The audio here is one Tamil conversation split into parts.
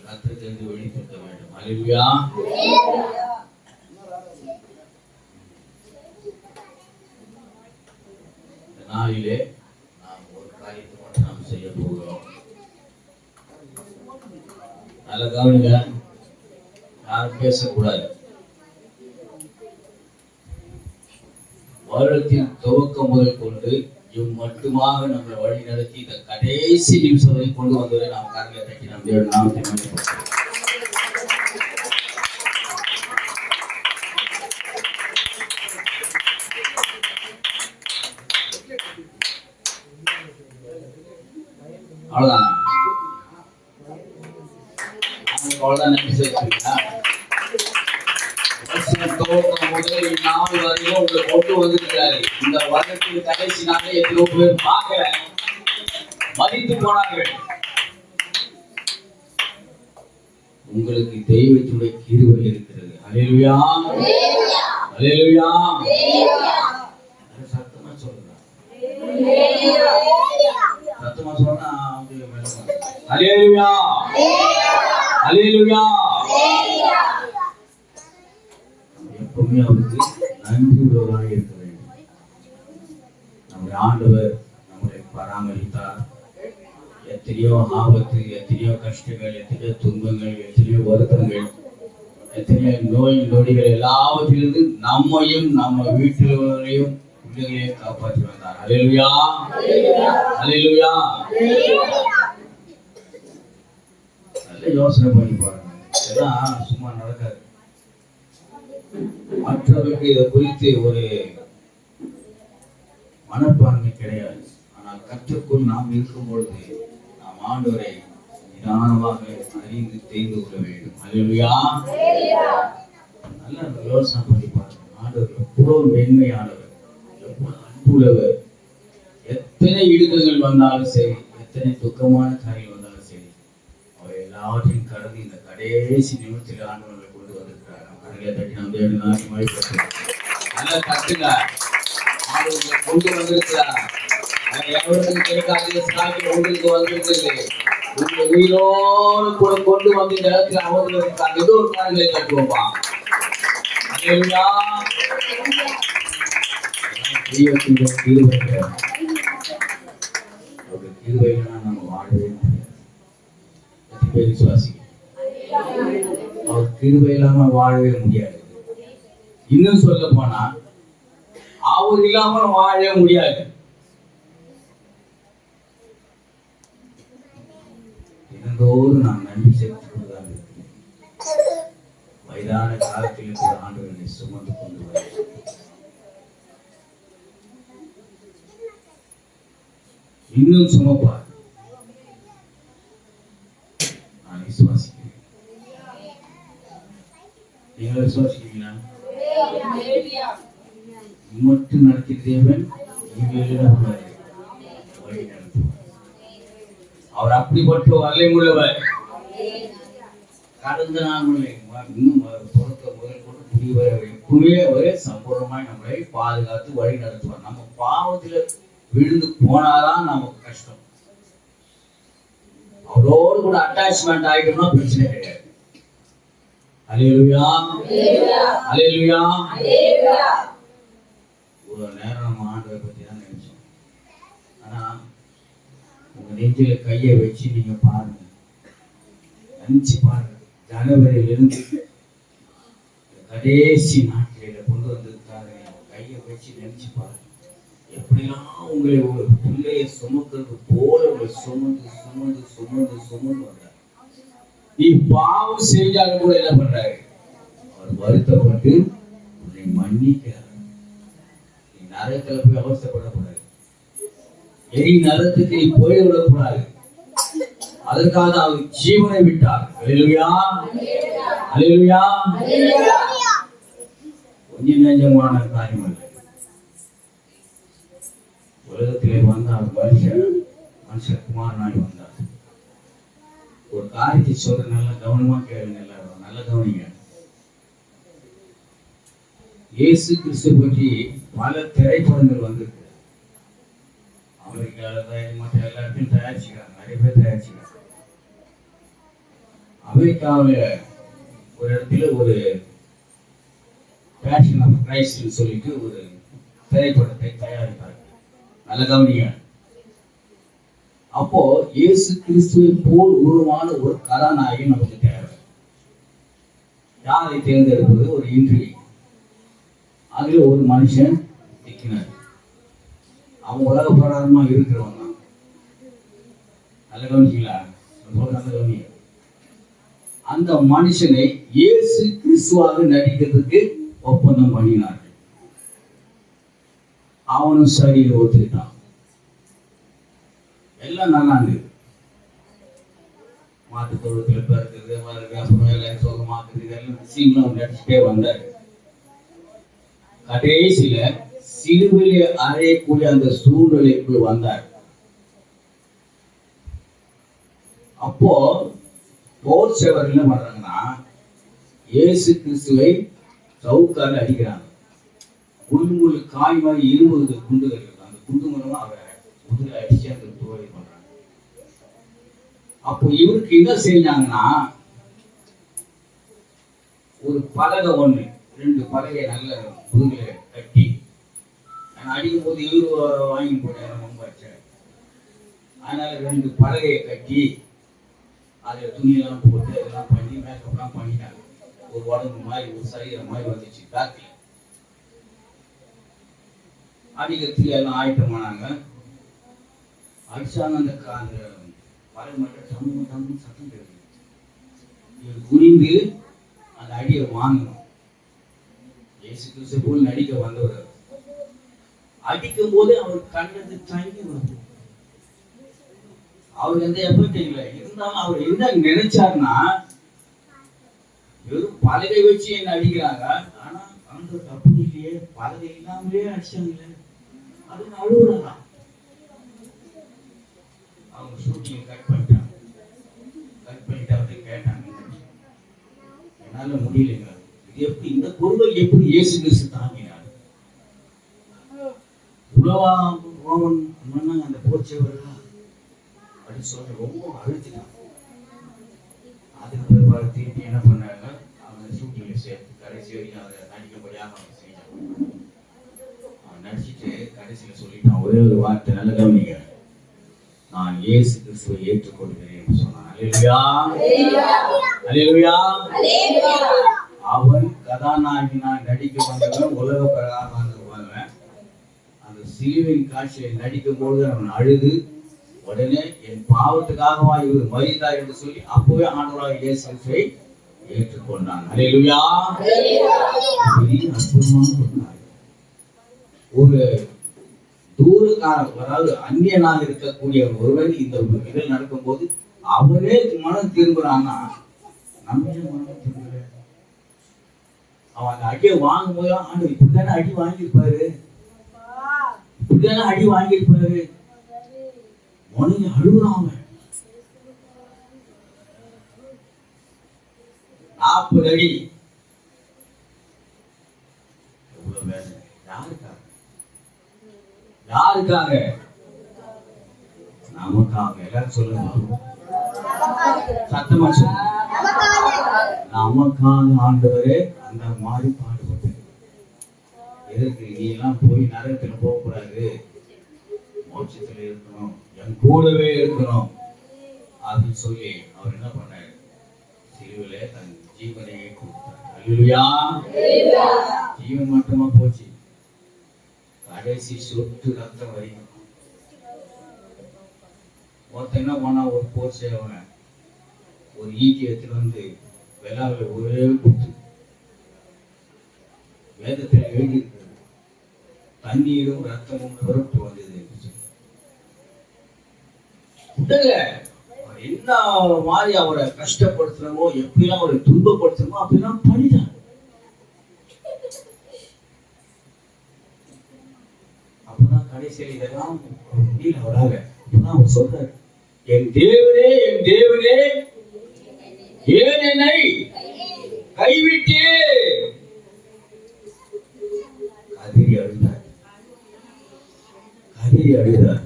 கர்த்தரிடமிருந்து வெளிப்படுத்த வேண்டும். அல்லேலூயா. இந்த நாளிலே நாம் ஒரு காரியத்தை மட்டும் நாம் செய்ய போகிறோம். நல்ல கவனிங்க, யாரும் பேசக்கூடாது. வருடத்தின் துவக்கம் முதல் கொண்டு மட்டுமாக நம்மளை வழி நடத்தி இந்த கடைசி நிமிஷம் வரை கொண்டு வந்தவரை நாம் கரங்களை தட்டி நாம் தேவ நாமத்தை மகிமைப்படுத்துவோம். அவ்வளவுதான். அவ்வளவுதான். நன்றி சொல்லிட்டீங்களா? முதல் நாள் வரையும் உங்களை கொண்டு வந்திருக்கிறாரு. இந்த வருடத்தின் கடைசி நாளை எத்தனையோ பேர் பார்க்கல, மதித்து போனார்கள். உங்களுக்கு தெய்வத்துடைய கிருபை இருக்கிறது. அல்லேலூயா, அல்லேலூயா. சத்தமா சொல்றேன், சத்தமா சொன்னா அல்லேலூயா, அல்லேலூயா. எப்பவுமே அவருக்கு நன்றி உள்ளவராக இருக்க வேண்டும். நம்முடைய ஆண்டவர் நம்மளை பராமரித்தார். எத்தனையோ ஆபத்து, எத்தனையோ கஷ்டங்கள், எத்தனையோ துன்பங்கள், எத்தனையோ வருத்தங்கள், எத்தனையோ நோய் நொடிகள் எல்லாவற்றிலிருந்து நம்மையும் நம்ம வீட்டிலையும் பிள்ளைகளையும் காப்பாற்றி வந்தார். அல்லேலூயா, அல்லேலூயா. நல்ல யோசனை பண்ணி பாருங்க. இதெல்லாம் சும்மா நடக்காது. மற்றவர்களுக்கு இதை குறித்து ஒரு மனப்பான்மை கிடையாது. ஆனால் கர்த்தருக்குள் நாம் இருக்கும் பொழுது நாம் ஆண்டவரை நிதானமாக அறிந்து தெரிந்து கொள்ள வேண்டும். அல்லேலூயா. நல்ல யோசனை பண்ணி பாருங்க. ஆண்டவர் எவ்வளவு மென்மையானவர், எவ்வளவு அன்புள்ளவர். எத்தனை இடுக்கங்கள் வந்தாலும் சரி, எத்தனை துக்கமான காரியங்கள் வந்தாலும் சரி, அவர் எல்லாவற்றையும் கடந்து இந்த கடைசி நிமிடத்தில் ஆண்டவர்களை கொண்டு வந்திருக்கிறார். தட்டி நாம் தேவனை மகிமைப்படுத்துவோம். நல்லா கட்டுங்க. ஆண்டவர்களை கொண்டு வந்திருக்கிறார். எவருக்கும் கிடைக்காத சாக்கியம் உங்களுக்கு வந்திருக்கிறது. உங்களை உயிரோடு கூட கொண்டு வந்து இந்த இடத்துல அவர்களுக்கு ஏதோ ஒரு காரியங்களை கட்டுவோம்பா. அல்லேலூயா. தெய்வத்தின் கிருபை, அவருடைய கிருபையினா நம்ம வாழவே முடியாது. எத்தனை பேர் விசுவாசிங்க? அவர் கிருபை இல்லாம வாழவே முடியாது. இன்னும் சொல்ல போனா அவர் இல்லாம வாழவே முடியாது. தினந்தோறும் நான் நன்றி செலுத்திக் கொண்டுதான் இருக்கிறேன். வயதான காலத்தில் கூட ஆண்டவரை சுமந்து கொண்டு வர இன்னும் சுமப்பார். நான் விசுவாசிக்கிறேன். நீங்க விசுவாசிக்கிறீங்களா? மட்டும் நடத்திய தேவன் அவர் அப்படிப்பட்ட வல்லை உள்ளவர். கடந்த நாட்களில் இன்னும் தொடக்க முதல் கொண்டு முடிவு எப்பவுமே ஒரே சம்பூர்ணமாய் நம்மளை பாதுகாத்து வழி நடத்துவார். நம்ம பாவத்துல விழுந்து போனாதான் நமக்கு கஷ்டம். அவரோடு கூட அட்டாச்மெண்ட் ஆகிட்டோம்னா பிரச்சனை கிடையாது. அல்லேலூயா, அல்லேலூயா. ஒரு நேரம் நம்ம ஆண்டவரை பத்தி தான் நினைச்சோம். ஆனா உங்க நெஞ்சில கையை வச்சு நீங்க பாருங்க, நினைச்சு பாருங்க. ஜனவரியிலிருந்து கடைசி நாட்களில கொண்டு வந்திருக்காரு. கையை வச்சு நினைச்சு பாருங்க. எப்படிலாம் உங்களை ஒரு பிள்ளையை சுமக்கிறது போல உங்களை சுமந்து சுமந்து சுமந்து சுமந்து வந்தார். நீ பாவம் செஞ்சாலும் கூட என்ன பண்றாரு? அவர் வருத்தப்பட்டு உன்னை மன்னிக்கிறார். நீ நரகத்துல போய் அவசரப்படக்கூடாது. எரி நரகத்துக்கு நீ போய்விடக்கூடாது. அதற்காக அவர் ஜீவனை விட்டார். அல்லேலூயா, அல்லேலூயா. கொஞ்சம் நெஞ்சமான காரியம் அல்ல. உலகத்திலே வந்தார் மனுஷகுமாரனாய் வந்தார். ஒரு காரியத்தை சொல்ற நல்லா கவனமா கேளுங்க. எல்லாரும் நல்ல கவனிங்க. இயேசு கிறிஸ்து பற்றி பல திரைப்படங்கள் வந்திருக்கு. அமெரிக்காவில் மற்ற எல்லா இடத்தையும் தயாரிச்சுக்கிறாங்க. நிறைய பேர் தயாரிச்சுக்கிறாங்க. அமெரிக்காவில் ஒரு இடத்துல ஒரு பேஷன் ஆஃப் கிரைஸ்ட்னு சொல்லிட்டு ஒரு திரைப்படத்தை தயாரித்தார். நல்ல கவனிங்க. அப்போ இயேசு கிறிஸ்துவை போல் உருவான ஒரு கதாநாயகி நமக்கு தேவை. யாரை தேர்ந்தெடுப்பது? ஒரு இன்டர்வியூ. அதுல ஒரு மனுஷன் நிற்கிறார். அவன் உலக பிரகாரமா இருக்கிறவன் தான். நல்ல கவனிச்சிங்களா? நல்ல கவனிங்க. அந்த மனுஷனை இயேசு கிறிஸ்துவாக நடிக்கிறதுக்கு ஒப்பந்தம் பண்ணினார்கள். அவனும் சரியில் ஒத்துக்கிட்டான். எல்லாம் நல்லா இருந்தது. மாட்டு தொழுத்துல பிறகுது வருது, அப்புறம் எல்லாம் சோகமாக்குது, எல்லாம் விஷயங்களும் நடிச்சுட்டே வந்தாரு. கடைசியில சிலுவையிலே அறையக்கூடிய அந்த சூழ்நிலைக்குள் வந்தார். அப்போ போர் சேவர் என்ன பண்றாங்கன்னா, இயேசு கிறிஸ்துவை சவுக்கால அடிக்கிறாங்க. முள்ளு காய் மாதிரி 20 குண்டுகள் இருக்கு. அந்த குண்டு மூலமா அவரை முதல்ல அடிச்சு அந்த துரோகி பண்றாங்க. அப்போ இவருக்கு என்ன செஞ்சாங்கன்னா, ஒரு பலகை 2 பலகை நல்ல முதுகுல கட்டி, அடிக்கும் போது இவரு வாங்கி போட்டாரு முன்பாச்சு. அதனால 2 பலகையை கட்டி அதுல துணியெல்லாம் போட்டு அதெல்லாம் பண்ணி மேக்கப்லாம் பண்ணிட்டாங்க. ஒரு உடம்பு மாதிரி ஒரு சரீரம் மாதிரி வந்துச்சு. காத்தி அடிக்கிறதுக்கு எல்லாம் ஆயத்தமானாங்க. அடிச்சாங்க. அந்த பறவை மட்டும் டம்மு டம்மு சத்தம் கேட்குது. இவர் குனிந்து அந்த அடியை வாங்கணும். இயேசு கிறிஸ்து போல் நடிக்க வந்தவர். அடிக்கும் போது அவர் கண்ணது தங்கி வருது. அவர் எந்த எஃபெக்ட் இல்லை. இருந்தாலும் அவர் என்ன நினைச்சாருன்னா, வெறும் பலகை வச்சு என்ன அடிக்கிறாங்க, ஆனா அந்த தப்பு இல்லையே, பலகை இல்லாமலே அடிச்சாங்களே அப்படின்னு அழுகுறாங்க. அவங்க ஷூட்டிங் கட் பண்ணிட்டாங்க. கேட்டாங்க, என்னால முடியலைங்க, இது எப்படி, இந்த பொருள் எப்படி இயேசு கிறிஸ்து தாங்கினார்? உலவா ரோமன் மன்னன் அந்த போர்ச்சவர்கள் அப்படின்னு சொல்லி ரொம்ப அழுத்தினான். அதுக்கு பிற்பாடு திருப்பி என்ன பண்ணாங்க, அவங்க ஷூட்டிங்ல சேர்த்து கடைசி வரைக்கும் அதை நடிக்கும்படியாக அவங்க செஞ்சாங்க. அவன் நடிச்சுட்டு கடைசியில சொல்லிட்டான் ஒரே ஒரு வார்த்தை, நல்ல கவனிங்க, நான் இயேசு கிறிஸ்துவை ஏற்றுக்கொள்கிறேன் சொன்னான். அல்லேலூயா, அல்லேலூயா. அவன் கதாநாயகி நான் நடிக்க வந்தவன், உலக பிரகாரம் வருவாங்க. அந்த சிலுவையின் காட்சியை நடிக்கும் பொழுது அவன் அழுது, உடனே என் பாவத்துக்காகவா இவர் மரித்தார் என்று சொல்லி அப்பவே ஆண்டவராகிய இயேசு கிறிஸ்துவை ஏற்றுக்கொண்டான். அல்லேலூயா. ஒரு தூரக்காரன், அதாவது அந்நியனாக இருக்கக்கூடிய ஒருவன் இந்த இதில் நடக்கும் போது அவனே மனம் திரும்புறான்னா, நம்ம மனம் திரும்புற அவன் அந்த அடியை வாங்கும் போது ஆண்டவர் இப்படித்தானே அடி வாங்கியிருப்பாரு, இப்படித்தானே அடி வாங்கியிருப்பாரு உடனே அழுகுறாங்க. 40 அடி. எவ்வளவு வேதனை. யாருக்காக? யாருக்காக? நமக்காக. எல்லாரும் சொல்லுங்க, சத்தமா சொல்லுங்க. நமக்காக ஆண்டவரே அந்த மாதிரி பாடுபட்டு, எதற்கு நீ எல்லாம் போய் நரகத்துல போக கூடாது, மோட்சத்துல இருக்கணும், என் கூடவே இருக்கணும் அப்படின்னு சொல்லி அவர் என்ன பண்ணாரு, சிலுவையிலே தன் ஜீவனையே கொடுத்தார். அல்லேலூயா. ஜீவன் மட்டுமா போச்சு, கடைசி சொட்டு ரத்தம் வரைக்கும். ஒருத்தன் என்ன பண்ணா, ஒரு போர் சேவனை ஒரு ஈட்டி எடுத்துட்டு வந்து விழாவில் ஒரே குத்து. வேதத்தில் எழுதியிருக்கிறது, தண்ணீரும் ரத்தமும் புறப்பட்டு வந்தது என்று சொல்லி. என்ன மாதிரி அவரை கஷ்டப்படுத்துறமோ, எப்படிலாம் அவரை துன்பப்படுத்துறமோ அப்படிலாம் பண்ணிட்டாங்க. அப்பதான் கடைசியில் இதெல்லாம் முடியல அவராக. அப்பதான் அவர் சொல்றாரு, என் தேவனே, என் தேவனே, ஏன் என்னை கைவிட்டே? கதறி அழுதார், கதறி அழுதார்.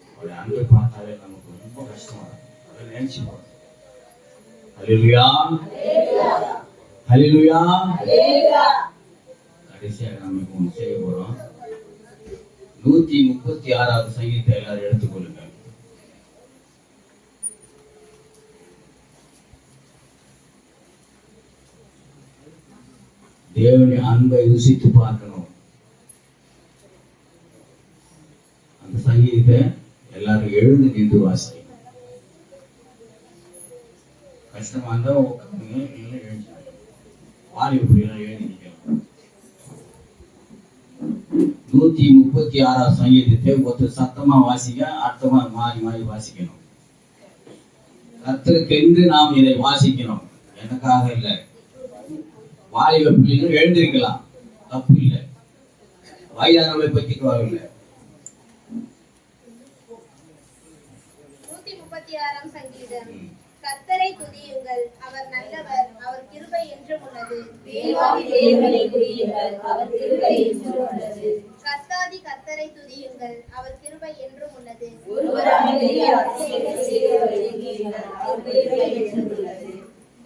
அவருடைய அன்பை பார்த்தாலே நமக்கு ரொம்ப கஷ்டமா இருக்கும். அதை நினைச்சு பார்த்து ஹல்லேலூயா, ஹல்லேலூயா. கடைசியாக நம்ம ஒன்று செய்ய போறோம். 136வது சங்கீதத்தை எல்லாரும் எடுத்துக்கொள்ளுங்க. தேவனுடைய அன்பை ருசித்து பார்க்கணும். அந்த சங்கீதத்தை எல்லாரும் எழுந்து நின்று வாசிக்கணும். கஷ்டமா இருந்தா உட்காந்துங்க, இல்லை எழுந்து வாலிபுரியெல்லாம் எழுதி நிற்கலாம். 136வது சங்கீதத்தை ஒருத்தர் சத்தமா வாசிக்க, அர்த்தமா மாறி மாறி வாசிக்கணும். கர்த்தருக்கென்று நாம் இதை வாசிக்கணும், எனக்காக இல்லை. வாலிப பிள்ளைகள் எழுந்திருக்கலாம், தப்பு இல்லை. வயதானவர்களை பற்றி கவலை. 136ஆம் சங்கீதம். கர்த்தரை துதியுங்கள், அவர் நல்லவர், அவர் கிருபை என்றும் உள்ளது. தேவாதி தேவனை துதியுங்கள், அவர் கிருபை என்றும் உள்ளது. கர்த்தாதி கர்த்தரை துதியுங்கள், அவர் கிருபை என்றும் உள்ளது.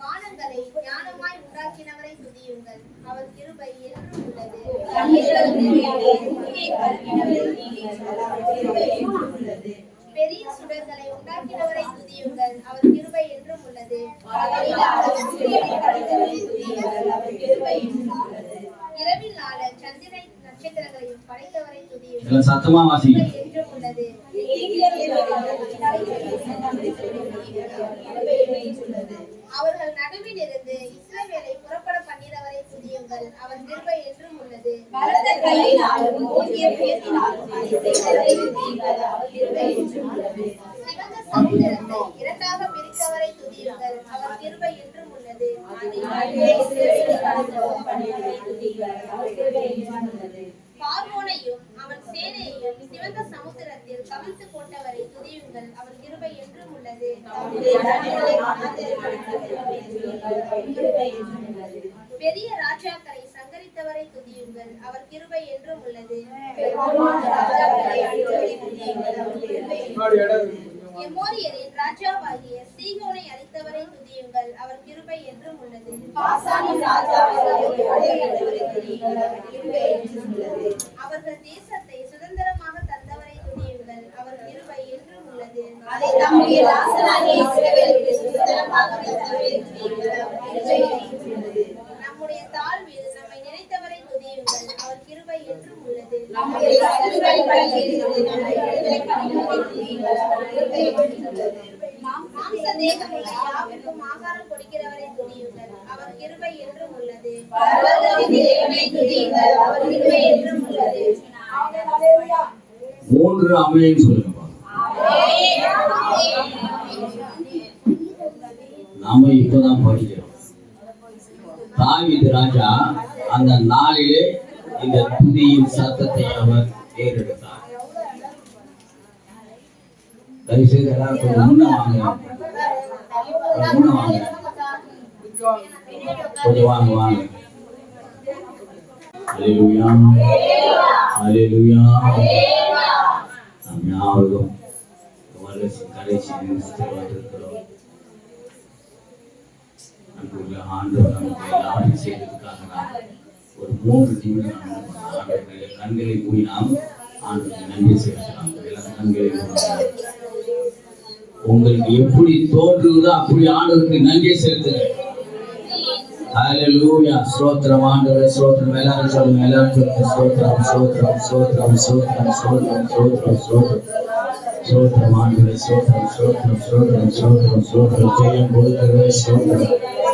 வானங்களை ஞானமாய் உண்டாக்கினவரை துதியுங்கள், அவர் கிருபை என்றும் உள்ளது. பெரிய சுடர்களை உண்டாக்கினவரை துதியுங்கள், அவர் கிருபை என்றும் உள்ளது. இரவில் ஆள சந்திரனை நட்சத்திரங்களையும் படைத்தவரை துதியுங்கள், சத்தமா வாசிங்க என்றும் உள்ளது. அவர்கள் நடுவில் இருந்து இஸ்ரவேலை புறப்பட பண்ணினவரை துதியுங்கள், அவர் கிருபை என்றும் உள்ளது. சிவந்த சமுத்திரத்தை இரண்டாக பிரித்தவரை துதியுங்கள், அவர் கிருபை என்றும் உள்ளது. பார்வோனையும் அவன் சேனையையும் சிவந்த சமுத்திரத்தில் கவிழ்த்து போட்டவரை துதியுங்கள், அவர் கிருபை என்றும் உள்ளது. பெரிய ராஜாக்களை சங்கரித்தவரை துதியுங்கள், அவர் கிருபை என்றும் உள்ளது. எமோரியரின் ராஜாவாகிய சீகோனை அழித்தவரை துதியுங்கள், அவர் கிருபை என்றும் உள்ளது. அவர்கள் தேசத்தை சுதந்திரமாக தந்தவரை துதியுங்கள், அவர் கிருபை என்றும் உள்ளது. நம்முடைய தாழ்வில் நம்மை நினைத்தவரை துதியுங்கள், அவர் கிருபை என்றும் உள்ளது. மாம்ச தேகமுள்ள யாவருக்கும் ஆகாரம் கொடுக்கிறவரை துதியுங்கள், அவர் கிருபை என்றும் உள்ளது. மூன்று அமேன் சொல்லுங்க. நாம இப்பதான் படிக்கிறோம். தாவீது ராஜா அந்த நாளிலே இந்த துதியின் சத்தத்தை அவர் ஏறெடுத்தார். தயவுசெய்து எல்லாருக்கும் முன்ன வாங்க, கொஞ்சம் வாங்க வாங்க. ஹல்லேலூயா, ஹல்லேலூயா. நாம் யாவரும் கடைசி நிமிஷத்தில் வந்திருக்கிறோம். அன்புள்ள ஆண்டவர் நமக்கு எல்லாவற்றையும் செய்ததுக்காக நாம் ஒரு 3 நிமிடம் ஆண்டவருடைய கண்களை மூடி நாம் ஆண்டவருக்கு நன்றி செலுத்தலாம். எல்லாம் கண்களை மூடலாம். உங்களுக்கு எப்படி தோன்றுதோ அப்படி ஆண்டவருக்கு நன்றி செலுத்துங்க. ஹல்லேலூயா. ஸ்தோத்திரம் ஆண்டவரே, ஸ்தோத்திரம். எல்லாரும் சொல்லுங்க, எல்லாரும் சொல்லுங்க. ஸ்தோத்திரம், ஸ்தோத்திரம், ஸ்தோத்திரம், ஸ்தோத்திரம், ஸ்தோத்திரம், ஸ்தோத்திரம், ஸ்தோத்திரம். ஸ்தோத்திரம் ஆண்டவரே, ஸ்தோத்திரம், ஸ்தோத்திரம், ஸ்தோத்திரம், ஸ்தோத்திரம், ஸ்தோத்திரம். ஜெயம் கொடுக்கிறவே ஸ்தோத்திரம்.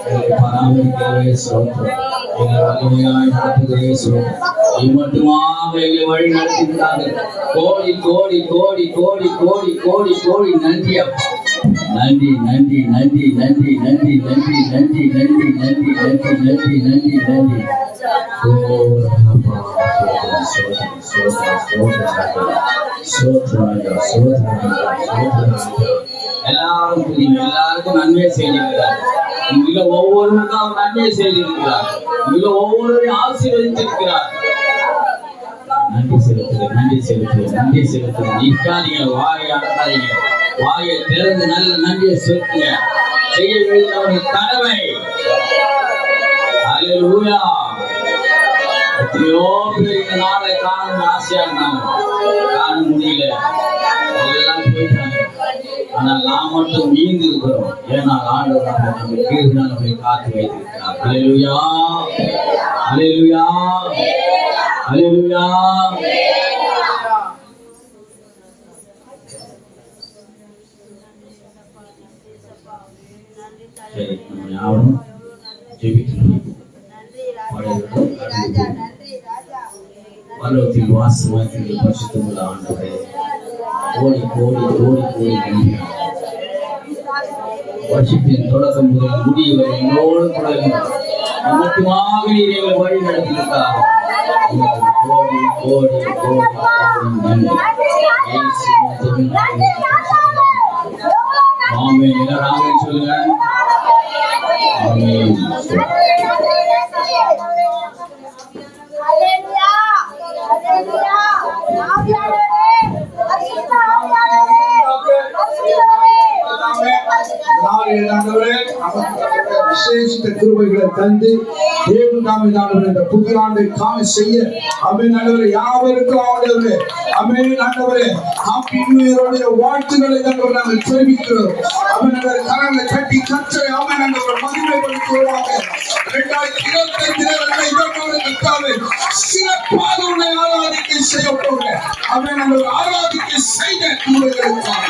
எங்களை பராமரிக்கிறவே ஸ்தோத்திரம். எங்களை வலிமையாய் நடத்துகிறவே ஸ்தோத்திரம். மட்டுமாக எங்களை வழி நடத்துகிறார்கள். கோடி கோடி கோடி கோடி கோடி கோடி கோடி நன்றி அப்பா. நன்றி நன்றி நன்றி நன்றி நன்றி நன்றி நன்றி நன்றி நன்றி நன்றி நன்றி நன்றி நன்றி. எல்லாரும் புரியுங்க, எல்லாருக்கும் நன்மை செய்திருக்கிறார். இங்குள்ள ஒவ்வொருவருக்கும் அவர் நன்மை செய்திருக்கிறார். இங்குள்ள ஒவ்வொருவரையும் ஆசீர்வதித்திருக்கிறார். நன்றி செலுத்துங்க, நன்றி செலுத்துங்க, நன்றி செலுத்துங்க. நிற்காதீங்க, வாயை அடக்காதீங்க, வாயை திறந்து நல்ல நன்றியை செலுத்துங்க. செய்ய வேண்டிய ஒரு கடமை. அல்லேலூயா. எத்தனையோ பேர் இந்த நாளை காண ஆசையா இருந்தாங்க, காண முடியல, எல்லாம் போயிட்டாங்க. ஆனால் நாம் மட்டும் மீண்டு இருக்கிறோம். ஏன்னா ஆண்டவர் நம்ம கீழ்னால் நம்மை காத்து வைத்திருக்கிறார். அல்லேலூயா, அல்லேலூயா, அல்லேலூயா. சரி, நம்ம யாரும் ஜெபித்து பரலோகத்தில் வாசமாய் பரிசுத்தமுள்ள ஆண்டவரே, கோடி கோடி கோடி கோடி வருஷத்தின் தொடக்கம் முதல் முடிவு வரை எங்களோடு கூட மட்டுமாக நீரை வழி நடத்தியிருக்கார். கோடி கோடி கோடி நன்றி. ஆமென். எல்லாரும் சொல்லுங்க. ஆமென். விசேஷித்த கிருபைகளை தந்து இந்த புதிய ஆண்டை காண செய்ய ஆண்டவரே யாவருக்கும் ஆண்டவரே ஆண்டவரே ஹாப்பி நியூ இயருடைய வாழ்த்துக்களை நாங்கள் தெரிவிக்கிறோம். ஆண்டவரே கரங்களை கட்டி கர்த்தரை ஆண்டவரே மகிமைப்படுத்துவாங்க. 2025 சிறப்பாக உன்னை ஆராதிக்க செய்ய போகிறேன். ஆண்டவரே ஆராதிக்க செய்த கிருபைகளுக்காக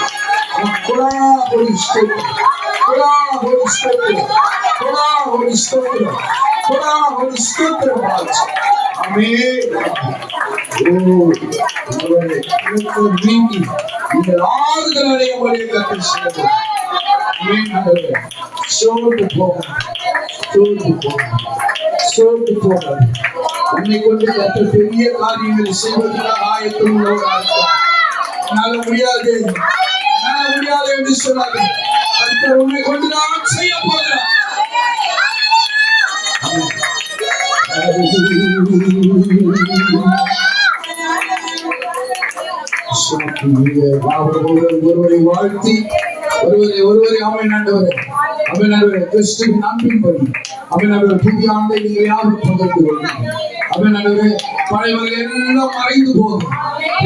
Holy Spirit, Holy Spirit, Holy Spirit, Holy Spirit, Amen. Oh, நீங்கள் ஆறுதல் அடைய முடிய கற்று சோர்ந்து போக உன்னை கொண்டு கற்ற பெரிய காரியங்களை செய்வதற்காக ஆயத்தம் உள்ளவராக முடியாது என்று சொன்னாங்க. உன்னை கொண்டுதான் செய்ய போகிறார். ஒருவரை வாழ்த்தி ஒருவரை ஆண்டவரே கிறிஸ்துவின் அன்பின்படி புதிய ஆண்டை நீங்கள் யாரும் பகிர்ந்து கொள்ளுங்கள். பழையவர்கள் எல்லாம் மறைந்து போகும்.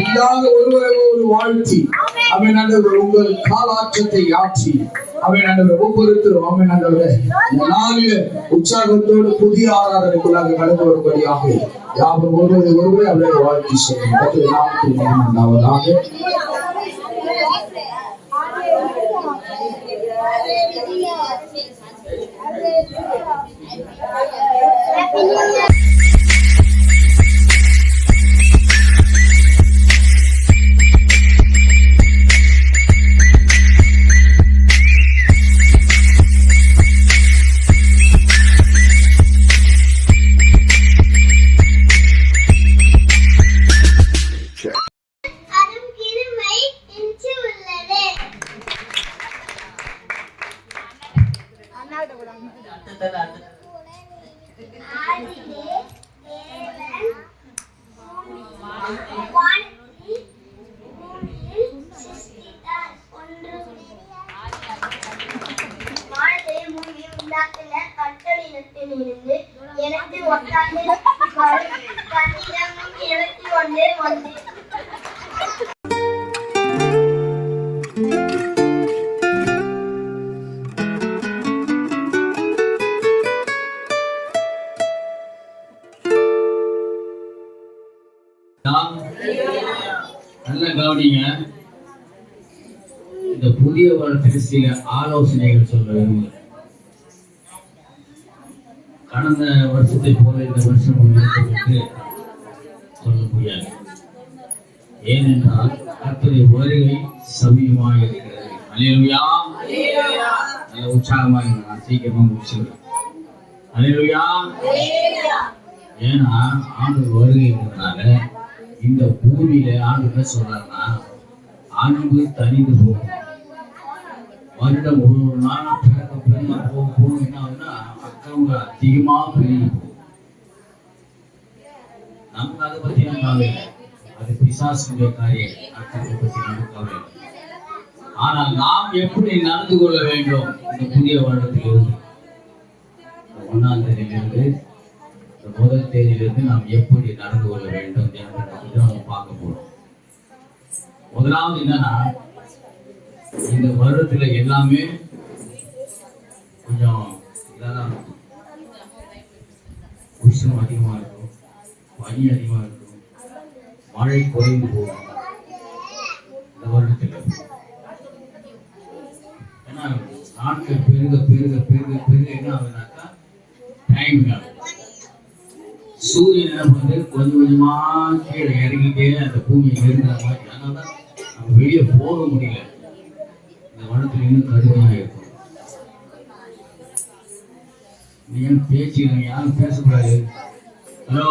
இல்லாத ஒருவரை ஒரு வாழ்த்தி உங்கள் காலாற்றத்தை ஆற்றி ஒவ்வொருத்தரும் நாளில உற்சாகத்தோடு புதிய ஆராதனைக்குள்ளாக கடந்து வரும்படியாக யாரும் ஒருவரை அவரை வாழ்த்தி சொல்லுவதாக. எனக்கு ஒட்டாண்டு கண்ணிடமும் எழுத்தி கொண்டே வந்தேன். நல்ல கவனிங்க. இந்த புதிய வருடத்துக்கு சில ஆலோசனைகள் சொல்ல விரும்புகிறேன். கடந்த வருஷத்தை போல இந்த வருஷம் சொல்ல முடியாது. ஏனென்றால் கர்த்தருடைய வருகை சமீபமாக இருக்கிறது. அல்லேலூயா. நல்ல உற்சாகமாக நான் சீக்கிரமா முடிச்சுக்கிறேன். அல்லேலூயா. ஏன்னா ஆண்டு வருகை இருக்கிறதுனால இந்த பூமியில ஆண்டு என்ன சொல்றாருன்னா அன்பு தனிந்து போகும். வருடம் ஒரு நாள் பிறக்க பிறந்த போகும் என்ன ஆகுதுன்னா அக்கவங்க அதிகமா பெரிய நமக்கு அதை பத்தி நம்ம கவலை இல்லை. அது பிசாசுடைய காரியம். அக்கத்தை பத்தி நமக்கு கவலை இல்லை. ஆனால் நாம் எப்படி நடந்து கொள்ள வேண்டும் இந்த புதிய வருடத்திலிருந்து 1ஆம் தேதியிலிருந்து இந்த முதல் தேதியிலிருந்து நாம் எப்படி நடந்து கொள்ள வேண்டும் என்று நம்ம பார்க்க போறோம். முதலாவது என்னன்னா, இந்த வருடத்துல எல்லாமே கொஞ்சம் இதான் இருக்கும். உஷ்ணம் அதிகமா இருக்கும், பனி அதிகமா இருக்கும், மழை குறைந்து போகும் இந்த வருடத்துல. ஏன்னா நாட்கள் பெருக பெருக பெருக பெருக என்ன ஆகுதுனாக்கா டைம் சூரியன் என்ன பண்ணுது, கொஞ்சம் கொஞ்சமா கீழே இறங்கிட்டே அந்த பூமியை இருக்கிற மாதிரி. அதனால நம்ம வெளியே போக முடியல. இந்த வருடத்துல இன்னும் கடுமையாக இருக்கும். நீ ஏன் பேச்சுக்கிறீங்க? யாரும் பேசக்கூடாது. Hello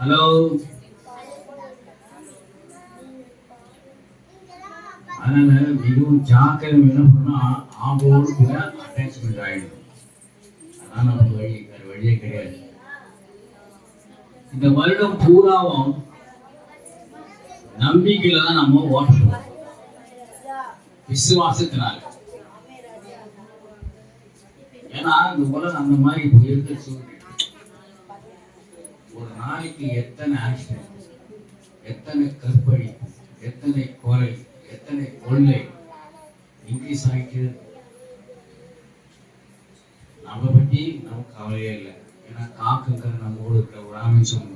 hello. அதனால மிகவும் ஜாக்கிரதை என்ன பண்ணா, ஆம்போடு கூட அட்டாச்மெண்ட் ஆயிடும். அதான் நமக்கு வழியே கிடையாது. இந்த வருடம் பூராவும் நம்பிக்கையில தான் நம்ம ஓட்டணும், விசுவாசத்தினால. ஏன்னா இந்த உலகம் அந்த மாதிரி இப்போ இருக்க சூழ்நிலை. ஒரு நாளைக்கு எத்தனை ஆக்சிடென்ட், எத்தனை கற்பழிப்பு, எத்தனை கொலை, எத்தனை கொள்ளை இன்க்ரீஸ் ஆகிட்டு. நம்ம பற்றி நமக்கு கவலையே இல்லை. ஏன்னா காக்குங்கிற நம்மோடு இருக்கிற ஒரு ஆமிஷம்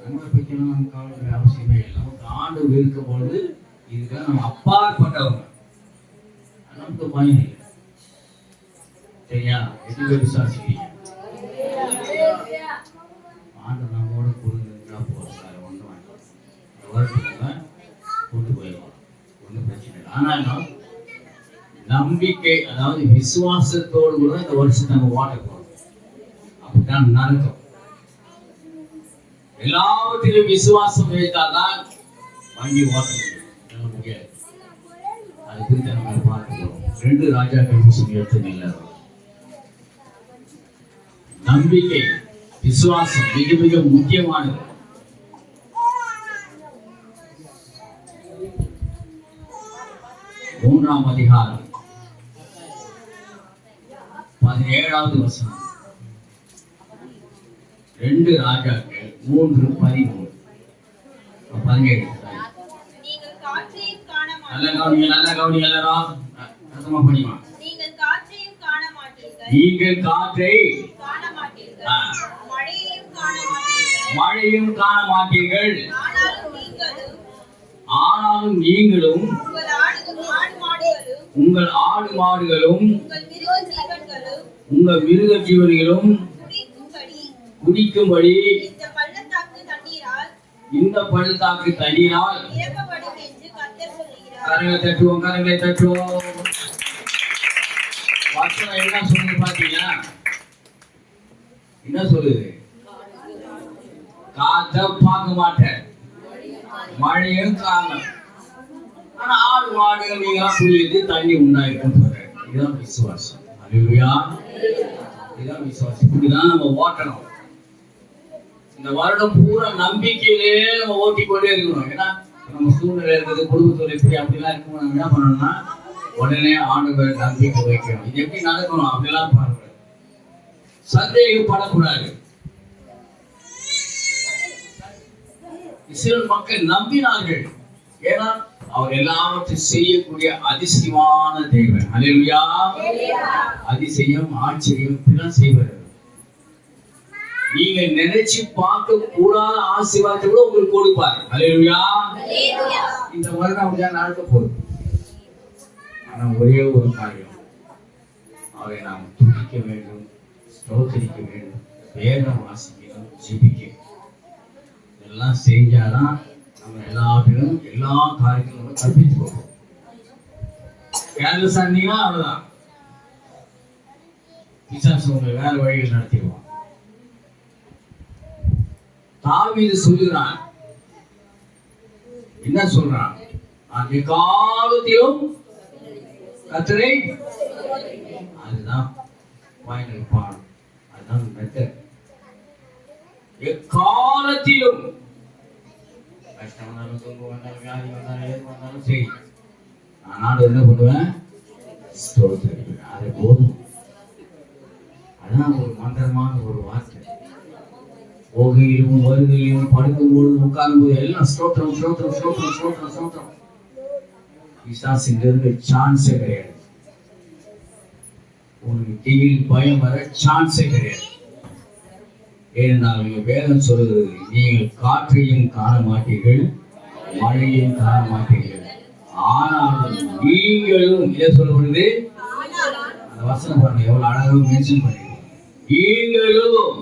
நம்மளை பற்றிலாம் நமக்கு கவலை அவசியமே இல்லை. நமக்கு ஆண்டு இருக்கும் பொழுது இதுக்காக நம்ம அப்பாற்பட்டவங்க, நமக்கு பயம் இல்லை. சரியா? எதுக்கு விசுவாசிக்கிறீங்க? ஆண்டு நம்மோட கொடுங்க போறாரு, ஒன்று வேண்டாம், கொண்டு போயிடுவோம், ஒன்றும் பிரச்சனை இல்லை. ஆனாலும் நம்பிக்கை, அதாவது விசுவாசத்தோடு கூட இந்த வருஷத்தை நம்ம ஓட்ட போறோம். அப்படித்தான் நடக்கும். எல்லாவற்றிலும் விசுவாசம் வைத்தால்தான் வண்டி ஓட்ட முடியாது. அது குறித்து நம்ம பார்க்கிறோம். 2 ராஜாக்கள் 8 நம்பிக்கை, விசுவாசம் மிக மிக முக்கியமானது. மூன்றாம் அதிகாரம் 17வது வசனம். 2 ராஜாக்கள் 3:13 17. நீங்கள் காற்றையும் காண நல்ல கவனிங்க எல்லாரும். அர்த்தமா படிமா. நீங்கள் காற்றையும் காண மாட்டீர்கள். நீங்கள் காற்றை காண மாட்டீர்கள். மழையும் காண மாட்டீர்கள். ஆனாலும் நீங்களும் உங்கள் ஆடு மாடுகளும் உங்கள் மிருக ஜீவன்களும் குடிக்கும்படி இந்த பள்ளத்தாக்கு தண்ணீரால் நிரப்பப்படும் என்று கர்த்தர் சொல்கிறார். கரங்களை தட்டுவோம். வசனம் என்ன சொல்லுது பாத்தீங்கன்னா, என்ன சொல்லுது? காத்த பார்க்க மாட்டேன், மழையும் காணும், ஆனா ஆடு மாடுகள் நீங்க புரியுது, தண்ணி உண்டாயிருக்கும் சொல்றேன். இதுதான் விசுவாசம். அல்லேலூயா. இதுதான் விசுவாசம். இப்படிதான் நம்ம ஓட்டணும். இந்த வருடம் பூரா நம்பிக்கையிலே நம்ம ஓட்டிக்கொண்டே இருக்கணும். ஏன்னா நம்ம சூழ்நிலை இருக்குது, குடும்பத்தோட எப்படி அப்படிலாம் இருக்கும். நம்ம என்ன பண்ணணும்னா உடனே ஆண்டவர் நம்பிக்கை வைக்கணும். இது எப்படி நடக்கணும் அப்படிலாம் பாருங்க. சந்தேகப்படக்கூடாது. இஸ்ரவேல் மக்கள் நம்பினார்கள். ஏன்னா அவர் எல்லாவற்றையும் செய்யக்கூடிய அதிசயமான தேவன். அல்லேலூயா. அதிசயம், ஆச்சரியம் இப்படிலாம் செய்வார். நீங்க நினைச்சு பார்க்க கூடாத ஆசீர்வாதத்தை கூட உங்களுக்கு கொடுப்பார். அல்லேலூயா. இந்த வருடம் அப்படிதான் நடக்க போகுது. ஆனா ஒரே ஒரு காரியம், அவரை நாம் துதிக்க வேண்டும், ஸ்தோத்திரிக்க வேண்டும், வேதம் வாசிக்கணும், ஜெபிக்க. இதெல்லாம் செஞ்சாதான் நம்ம எல்லாத்திலும் எல்லா காரியத்திலும் தப்பித்து போவோம். கேர்லெஸ் ஆனீங்கன்னா அவ்வளவுதான், பிசாசு உங்களை வேற வழியில் நடத்திடுவான். தாவீது சொல்லுகிறான், என்ன சொல்றான்? நான் எக்காலத்திலும் கர்த்தரை, அதுதான் ஃபைனல் பார்ட், அதுதான் மெத்தட். எக்காலத்திலும் கஷ்டம் வந்தாலும் துன்பம் வந்தாலும் வியாதி வந்தாலும் எது வந்தாலும் சரி, நான் ஆண்டவர் என்ன பண்ணுவேன்? ஸ்தோத்திரிப்பேன். அது போதும். அதான் ஒரு மந்திரமான ஒரு வார்த்தை. போகையிலும் வருகையிலும் படுக்கும் பொழுது உட்காரும் போது எல்லாம் ஸ்தோத்திரம் ஸ்தோத்திரம் ஸ்தோத்திரம் ஸ்தோத்திரம் ஸ்தோத்திரம். பிசாசுங்கிறது சான்ஸே கிடையாது. உனக்கு தீயில் பயம் வர சான்ஸே கிடையாது. ஏனென்றால் வேதம் சொல்கிறது, நீங்கள் காற்றையும் காண மாட்டீர்கள், மழையையும் காண மாட்டீர்கள், ஆனாலும் நீங்களும் இதை சொல்லப்படுது. அந்த வசனம் பாருங்க, எவ்வளவு அழகாக மென்ஷன் பண்ணிருக்கோம். நீங்களும்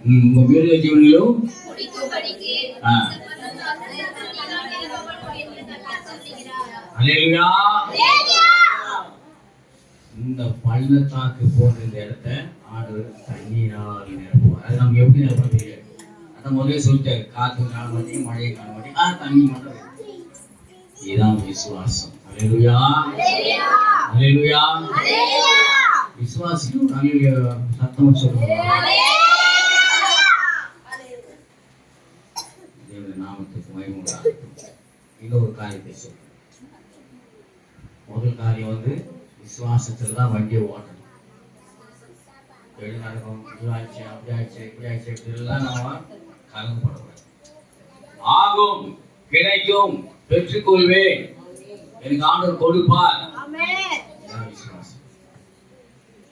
உங்க மிருக ஜீவனிலும் இந்த பள்ளத்தாக்கு போன்ற இந்த இடத்த ஆண்டவர் தண்ணீரால் நிரப்புவார். அது நமக்கு எப்படி நிரப்ப தெரியாது. அதை முதலே சொல்லிட்டாரு, காத்து காண மாட்டேங்க, மழையை காண மாட்டேங்க, தண்ணி மட்டும். இதுதான் விசுவாசம். அல்லேலூயா, அல்லேலூயா. விசுவாசிக்கும் நல்ல சத்தம் சொல்லுங்க. தேவனுடைய நாமத்துக்கு மகிமை உண்டாகட்டும். இன்னொரு காரியத்தை சொல்றேன். முதல் காரியம் வந்து விசுவாசத்துல தான் வண்டியை ஓட்டணும். வெளி நடக்கும், இதுவாச்சு அப்படி ஆச்சு இப்படி ஆச்சு இப்படிலாம் நம்ம கலந்துபடக்கூடாது. ஆகும், கிடைக்கும், பெற்றுக்கொள்வேன், எனக்கு ஆண்டவர் கொடுப்பார். விசுவாசம்.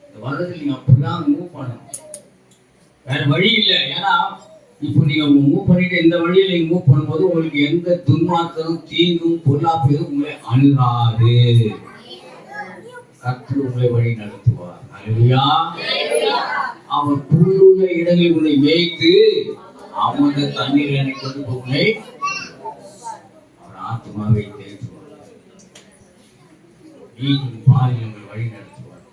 இந்த வருடத்தில் நீங்க அப்படிதான் மூவ் பண்ணணும். வேற வழி இல்லை. ஏன்னா இப்போ நீங்க மூவ் பண்ணிட்டு இந்த வழியில நீங்க மூவ் பண்ணும்போது உங்களுக்கு எந்த துன்மார்க்கமும் தீங்கும் பொல்லாப்பு உங்களை அணுகாது. கர்த்தர் உங்களை வழி நடத்துவார். அல்லேலூயா. அவர் புல்லுள்ள இடங்களில் உங்களை மேய்த்து அமர்ந்த தண்ணீரை கொண்டு உங்களை அவர் ஆத்மாவை தேற்றுவார். நீயும் பாலில் உங்கள் வழி நடத்துவார்.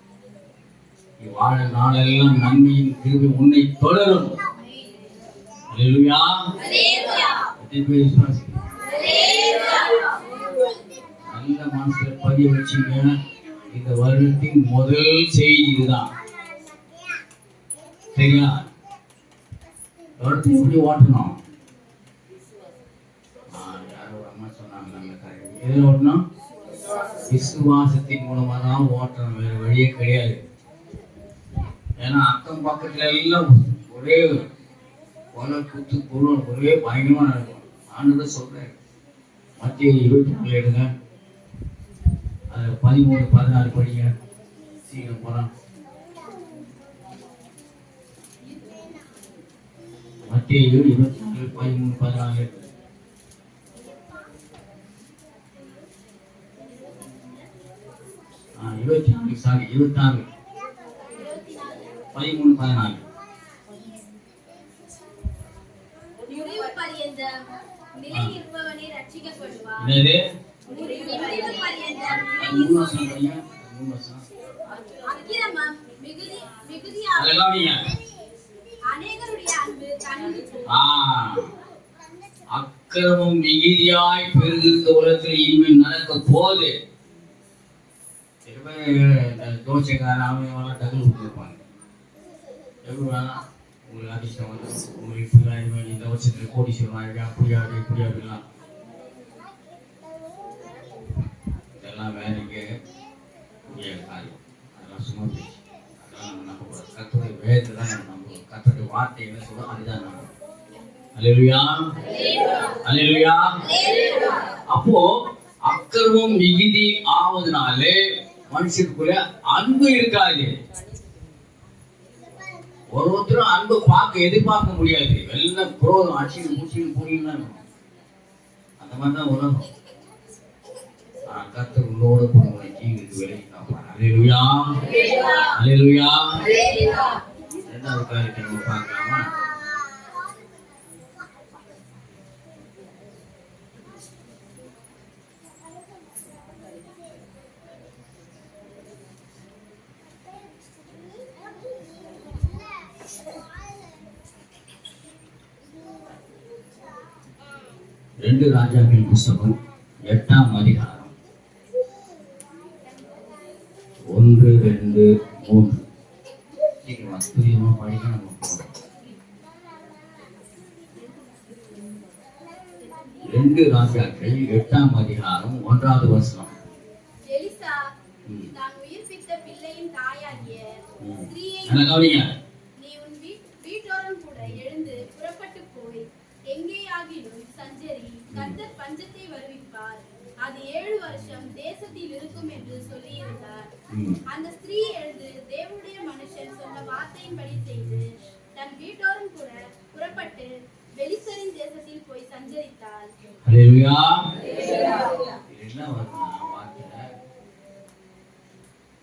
வாழ நாளெல்லாம் நன்மையும் கிருபை உன்னை தொடரும். அல்லேலூயா. நல்ல மனசுல பதிய வச்சுங்க. இந்த வருடத்தின் முதல் செய்தி இதுதான். சரியா? வருடத்தை எப்படி ஓட்டணும்? யாரோ அம்மா சொன்னாங்க, நல்ல காரியம். எதில் ஓட்டணும்? விசுவாசத்தின் மூலமா தான் ஓட்டணும். வேற வழியே கிடையாது. ஏன்னா அக்கம் பக்கத்துல எல்லாம் ஒரே கொலை குத்து பொருள் ஒரே பயங்கரமா நடக்கும். ஆண்டவர் சொல்றேன், மத்திய 24 எடுங்க, அது 13, 14 படிங்க. சீக்கிரம் போலாம். மத்திய 24, 13, 14. ஆ 24 சாரி 26, 13, 14. அக்கிரமம் மிகுதியாய் பெருகிற உலகத்தில் இனிமேல் நடக்க போகுது. தோசைக்காரன் அவங்க டகுல் கொடுத்துருப்பாங்க. எப்படி வேணா உங்களுக்கு அதிர்ஷ்டம் வந்து உங்களுக்கு இப்படிலாம் இந்த வருஷத்துல கோடீஸ்வரன் அப்படியா இப்படியா அப்படிலாம் இதெல்லாம் வேலைக்கு முடியாத காரியம். அதெல்லாம் சும்மா பேச்சு. அதெல்லாம் நம்ம நம்பக்கூடாது. கர்த்தருடைய வேதத்தை தான் நம்ம நம்பணும். கர்த்தருடைய வார்த்தை என்ன சொல்றோம் அதுதான் நம்பணும். அல்லேலூயா, அல்லேலூயா. அப்போ அக்கிரமம் மிகுதி ஆவதுனாலே மனுஷனுக்குள்ள அன்பு இருக்காது. ஒருத்தரும் அன்பு எதிர்பார்க்க முடியாது. எல்லாம் குரோதம், அச்சியும் பூச்சியும் புரியும் தான். அந்த மாதிரிதான் உலகம். கர்த்தர் உங்களோட உங்களை தீங்குக்கு விலகி காப்பார். அல்லேலூயா, அல்லேலூயா. இரண்டாவது காரியத்தை நம்ம பார்க்கலாமா? ரெண்டு ராஜாக்கள் புஸ்தகம் 8ஆம் அதிகாரம் 1, 2, 3. சீக்கிரமா துரியமா படிக்க நம்ம போறோம். 2 ராஜாக்கள் 8ஆம் அதிகாரம் 1வது வசனம். எலிசா தான் உயிர்ப்பித்த பிள்ளையின் தாயாகிய ஸ்திரீயை என்ன கவனிங்க? நீ உன் வீட்டோரம் கூட எழுந்து புறப்பட்டு போய் எங்கேயாகிலும் சஞ்சரி, கர்த்தர் பஞ்சத்தை வருவிப்பார், அது 7 வருஷம் தேசத்தில் இருக்கும் என்று சொல்லியிருந்தார். அந்த ஸ்திரீ எழுந்து தேவனுடைய மனுஷன் சொன்ன வார்த்தையின்படி செய்து தன் வீட்டோரம் கூட புறப்பட்டு பெலிஸ்தரின் தேசத்தில் போய் சஞ்சரித்தாள். ஹல்லேலூயா. என்ன வார்த்தை?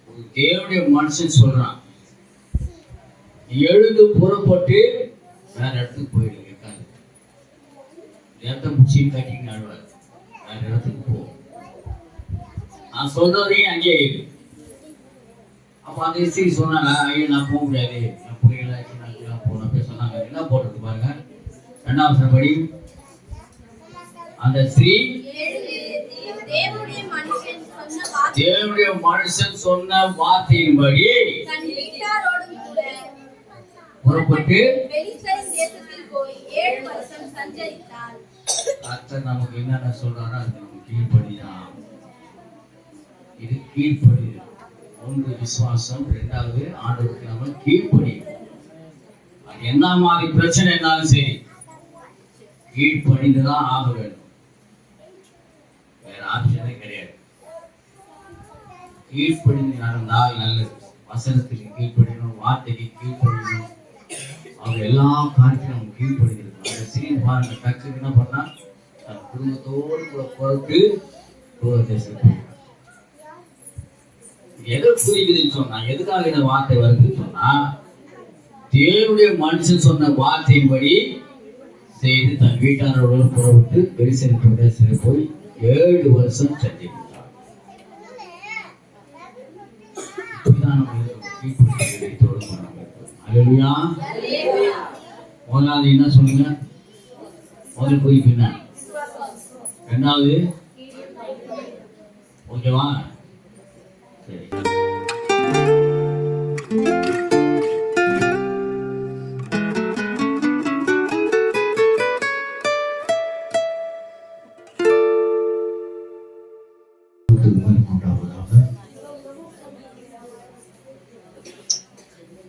ஒரு தேவனுடைய மனுஷன் சொல்றான், எழுந்து புறப்பட்டு வேற இடத்துக்கு போயிடுங்க. இடத்த முடிச்சு கட்டிங்க ஆடுவார், வேற இடத்துக்கு போ, நான் சொல்றதையும் அங்கேயே இரு. அப்ப அந்த ஸ்திரீ சொன்னாங்க, ஐயோ நான் போக முடியாது, நான் போயிடலாம் போன சொன்னாங்க. என்ன போடுறது பாருங்க, 2ஆம் வசனம் படி. அந்த ஸ்திரீ தேவனுடைய மனுஷன் சொன்ன வார்த்தையின்படி தன் வீட்டாரோடும் கூட புறப்பட்டு பெலிஸ்தரின் தேசத்தில் போய் 7 வருஷம் சஞ்சரித்தாள். கர்த்தர் நமக்கு என்னென்ன சொல்றாரோ அது நமக்கு கீழ்ப்படிதான். இது கீழ்ப்படி. 1 விசுவாசம், 2வது ஆண்டவருக்கு நம்ம கீழ்ப்படி. அது என்ன மாதிரி பிரச்சனை இருந்தாலும் சரி கீழ்ப்படிந்துதான் ஆக வேண்டும். வேற ஆப்ஷனே கிடையாது. கீழ்ப்படிந்து நடந்தால் நல்லது. வசனத்துக்கு கீழ்ப்படியணும், வார்த்தைக்கு கீழ்ப்படியணும். அவங்க எல்லா காரியத்திலும் அவங்க கீழ்ப்படுகிறது. அந்த ஸ்திரீ பாருங்க, டக்கு என்ன பண்ணா, தன் குடும்பத்தோடு கூட பொறுத்து தூர தேசத்துக்கு. எதை புரியுதுன்னு சொன்னா, எதுக்காக இந்த வார்த்தை வருதுன்னு சொன்னா, தேவனுடைய மனுஷன் சொன்ன வார்த்தையின்படி செய்து தன் வீட்டாரோடு புறப்பட்டு பெலிஸ்தரின் பிரதேசத்தில் போய் 7 வருஷம் சஞ்சரித்தார். அல்லேலூயா. முதலாவது என்ன சொல்லுங்க? முதல் போய் பின்ன. 2வது ஓகேவா? சரி.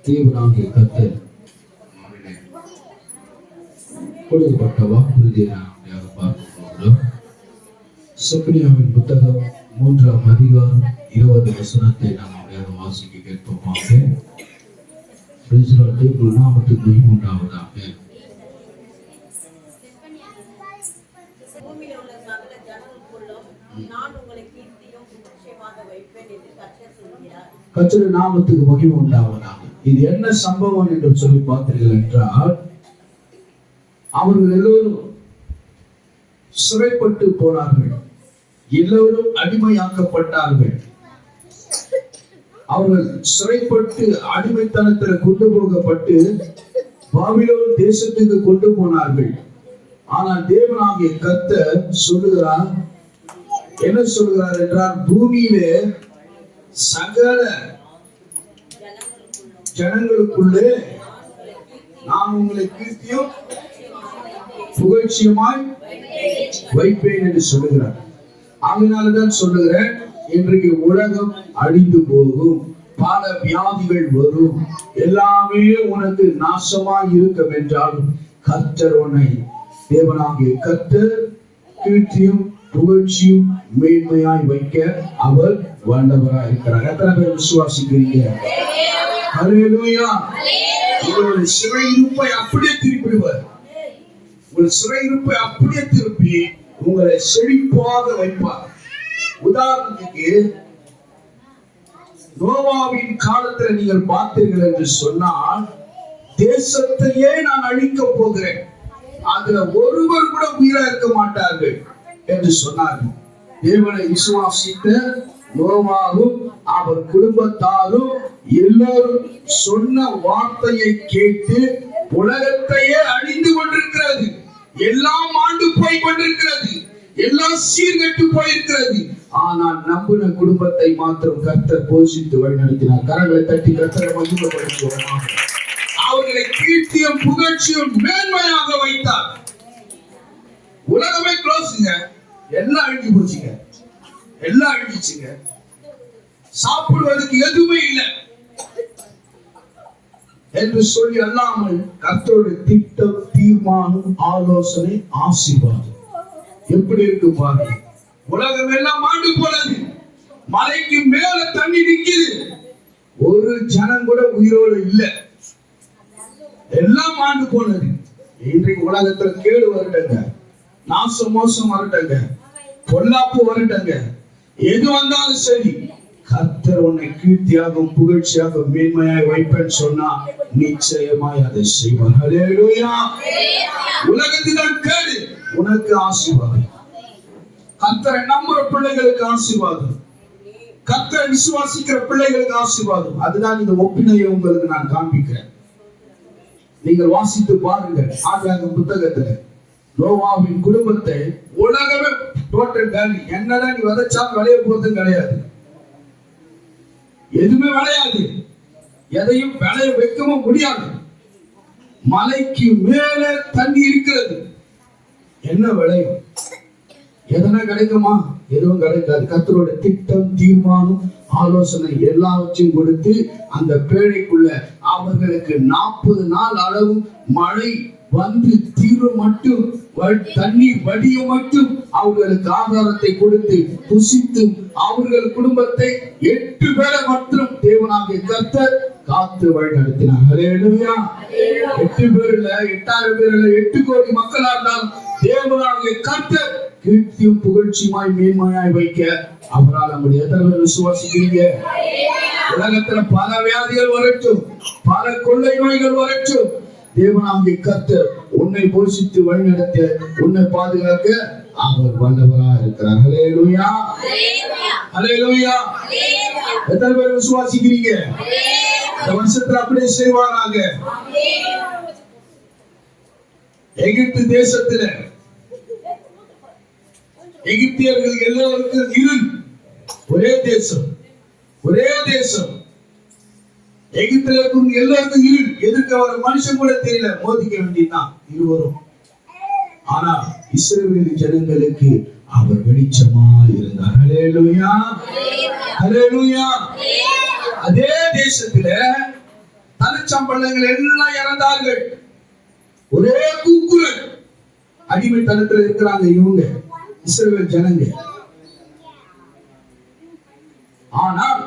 தேவனாகிய கர்த்தர் கொடுக்கப்பட்ட வாக்குறுதியை நாம் பார்க்கும்போது செப்பனியாவின் புத்தகம் 3ஆம் அதிகாரம் 20 வசனத்தை நாம் வாசிக்க கேட்போமாக. தேவனுடைய நாமத்துக்கு மகிமை உண்டாவதாக. பூமியில் உள்ள சகல ஜனங்களுக்குள்ளும் நான் உங்களை கீர்த்தியும் நிச்சயமாக வைப்பேன் என்று கர்த்தர் சொல்கிறார். கர்த்தருடைய நாமத்துக்கு மகிமை உண்டாவதாக. இது என்ன சம்பவம் என்று சொல்லி பார்த்தீர்கள் என்றால், அவர்கள் எல்லோரும் சிறைப்பட்டு போனார்கள், எல்லோரும் அடிமையாக்கப்பட்டார்கள். அவர்கள் சிறைப்பட்டு அடிமைத்தனத்தில் கொண்டு போகப்பட்டு பாபிலோன் தேசத்துக்கு கொண்டு போனார்கள். ஆனால் தேவனாகிய கர்த்தர் சொல்லுகிறார், என்ன சொல்லுகிறார் என்றால், பூமியிலே சகல ஜனங்களுக்குள்ளே நான் உங்களை கீர்த்தியும் புகழ்ச்சியுமாய் வைப்பேன் என்று சொல்லுகிறார். அதனாலதான் சொல்லுகிறேன், இன்றைக்கு உலகம் அழிந்து போகும், பல வியாதிகள் வரும், எல்லாமே உனக்கு நாசமாய் இருக்கும் என்றாலும் கர்த்தர் உன்னை தேவனாகிய கர்த்தர் கீர்த்தியும் புகழ்ச்சியும் மேன்மையாய் வைக்க அவர் வல்லவராய் இருக்கிறார். எத்தனை பேர் விசுவாசிக்கிறீங்க? ஹல்லேலூயா. உங்களுடைய சிறையிருப்பை அப்படியே திருப்பிடுவார். உங்கள் சிறையிருப்பை அப்படியே திருப்பி உங்களை செழிப்பாக வைப்பார். உதாரணத்துக்கு நோவாவின் காலத்தில் நீங்கள் பார்த்தீர்கள் என்று சொன்னால், தேசத்தையே நான் அழிக்கப் போகிறேன், அதுல ஒருவர் கூட உயிரா இருக்க மாட்டார்கள் என்று சொன்னார்கள். தேவனை விசுவாசித்த நோவாவும் அவர் குடும்பத்தாரும் எல்லோரும் சொன்ன வார்த்தையை கேட்டு உலகத்தையே அழிந்து கொண்டிருக்கிறது, எல்லாம் ஆண்டு போய் கொண்டிருக்கிறது, எல்லாம் சீர்கெட்டு போயிருக்கிறது. ஆனால் நம்பின குடும்பத்தை மாத்திரம் கர்த்தர் போஷித்து வழிநடத்தினார். கரங்களை தட்டி கர்த்தரை மகிமைப்படுத்துவோம். அவர்களை கீர்த்தியும் புகழ்ச்சியும் மேன்மையாக வைத்தார். உலகமே க்ளோஸுங்க, எல்லாம் அழிஞ்சு போச்சுங்க, எல்லாம் அழிஞ்சிச்சுங்க, சாப்பிடுவதற்கு எதுவுமே இல்லை என்று சொல்லி அல்லாமல் கர்த்தருடைய திட்டம், தீர்மானம், ஆலோசனை, ஆசீர்வாதம் எப்படி இருக்கு பாருங்க. உலகம் எல்லாம் ஆண்டு போனது, மலைக்கு மேல தண்ணி நிக்குது, ஒரு ஜனம் கூட உயிரோடு இல்லை, எல்லாம் ஆண்டு போனது. இன்றைக்கு உலகத்துல கேடு வரட்டங்க, நாசம் மோசம் வரட்டங்க, பொல்லாப்பு வரட்டங்க, எது வந்தாலும் சரி, கர்த்தர் உன்னை கீர்த்தியாக புகழ்ச்சியாக மேன்மையாய் வைப்பேன்னு சொன்னா நிச்சயமாய் அதை செய்வார். ஹல்லேலூயா. உலகத்தின் கேடு, உனக்கு ஆசீர்வாதம். கர்த்தரை நம்புற பிள்ளைகளுக்கு ஆசீர்வாதம், கர்த்தரை விசுவாசிக்கிற பிள்ளைகளுக்கு ஆசீர்வாதம். அதுதான் இந்த ஒப்பினையை உங்களுக்கு நான் காண்பிக்கிறேன். நீங்கள் வாசித்து பாருங்கள். ஆதியாகமம் புத்தகத்துல நோவாவின் குடும்பத்தை உலகமே டோட்டல் காலி. என்னதான் நீ விதைச்சாலும் விளைய போறதும் கிடையாது, எதுவுமே விளையாது, எதையும் விளைய வைக்கவும் முடியாது. மலைக்கு மேல தண்ணி இருக்கிறது, என்ன விளையும்? எதனா கிடைக்குமா? எதுவும் கிடைக்காது. கர்த்தரோட திட்டம், தீர்மானம், ஆலோசனை எல்லாவற்றையும் கொடுத்து அந்த பேழைக்குள்ள அவர்களுக்கு 40 நாள் அளவு மழை வந்து தீர்வு மட்டும், தண்ணீர் வடிய மட்டும் அவர்களுக்கு ஆகாரத்தை கொடுத்து புசித்து அவர்கள் குடும்பத்தை 8 பேரை மட்டும் தேவனாகிய கர்த்தர் காத்து வழி நடத்தினார். ஹல்லேலூயா. 8 பேர்ல 8000 பேர்ல 8 கோடி மக்களா இருந்தாலும் தேவனாகிய கர்த்தர் கீர்த்தியும் புகழ்ச்சியுமாய் மேன்மையாய் வைக்க அவரால் நம்முடைய எத்தனை பேர் விசுவாசிக்கிறீங்க? உலகத்துல பல வியாதிகள் வரட்டும், பல கொள்ளை நோய்கள் வரட்டும், தேவனாகிய கர்த்தர் உன்னை போஷித்து வழிநடத்த, உன்னை பாதுகாக்க அவர் வல்லவராக இருக்கிறார். ஹல்லேலூயா. ஹல்லேலூயா. எத்தனை பேர் விசுவாசிக்கிறீங்க? இந்த வருஷத்துல அப்படியே செய்வாராக. எகிப்து தேசத்துல எகிப்தியர்கள் எல்லோருக்கும் இருள், ஒரே தேசம், ஒரே தேசம். எகிப்தில இருக்கும் எல்லாருக்கும் இருள், எதிர்க்க வர மனுஷன் கூட தெரியல, மோதிக்க வேண்டியதுதான் இருவரும். ஆனா இஸ்ரவேல் ஜனங்களுக்கு அவர் வெளிச்சமா இருந்தார். ஹல்லேலூயா. ஹல்லேலூயா. அதே தேசத்துல தனச்சம்பளங்கள் எல்லாம் இறந்தார்கள், ஒரே கூக்குரல். அடிமைத்தனத்துல இருக்கிறாங்க இவங்க இஸ்ரவேல் ஜனங்க. ஆனால்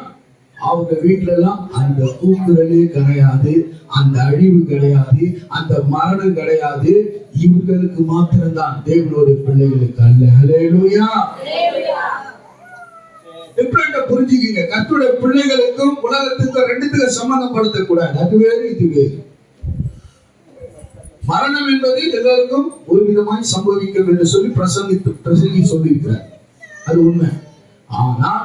அவங்க வீட்டுல எல்லாம் அந்த கூக்குரலே கிடையாது, அந்த அழிவு கிடையாது, அந்த மரணம் கிடையாது. இவர்களுக்கு மாத்திரம்தான், தேவனோட பிள்ளைகளுக்கு அல்ல. ஹல்லேலூயா. எப்படி புரிஞ்சுக்கீங்க? கர்த்தருடைய பிள்ளைகளுக்கும் உலகத்துக்கும் ரெண்டுத்துக்கும் சம்பந்தப்படுத்த கூடாது. அது வேறு, இது வேறு. மரணம் என்பது எல்லாருக்கும் ஒரு விதமாய் சம்பவிக்கும் என்று சொல்லி பிரசங்கி சொல்லியிருக்கிறார், அது உண்மை. ஆனால்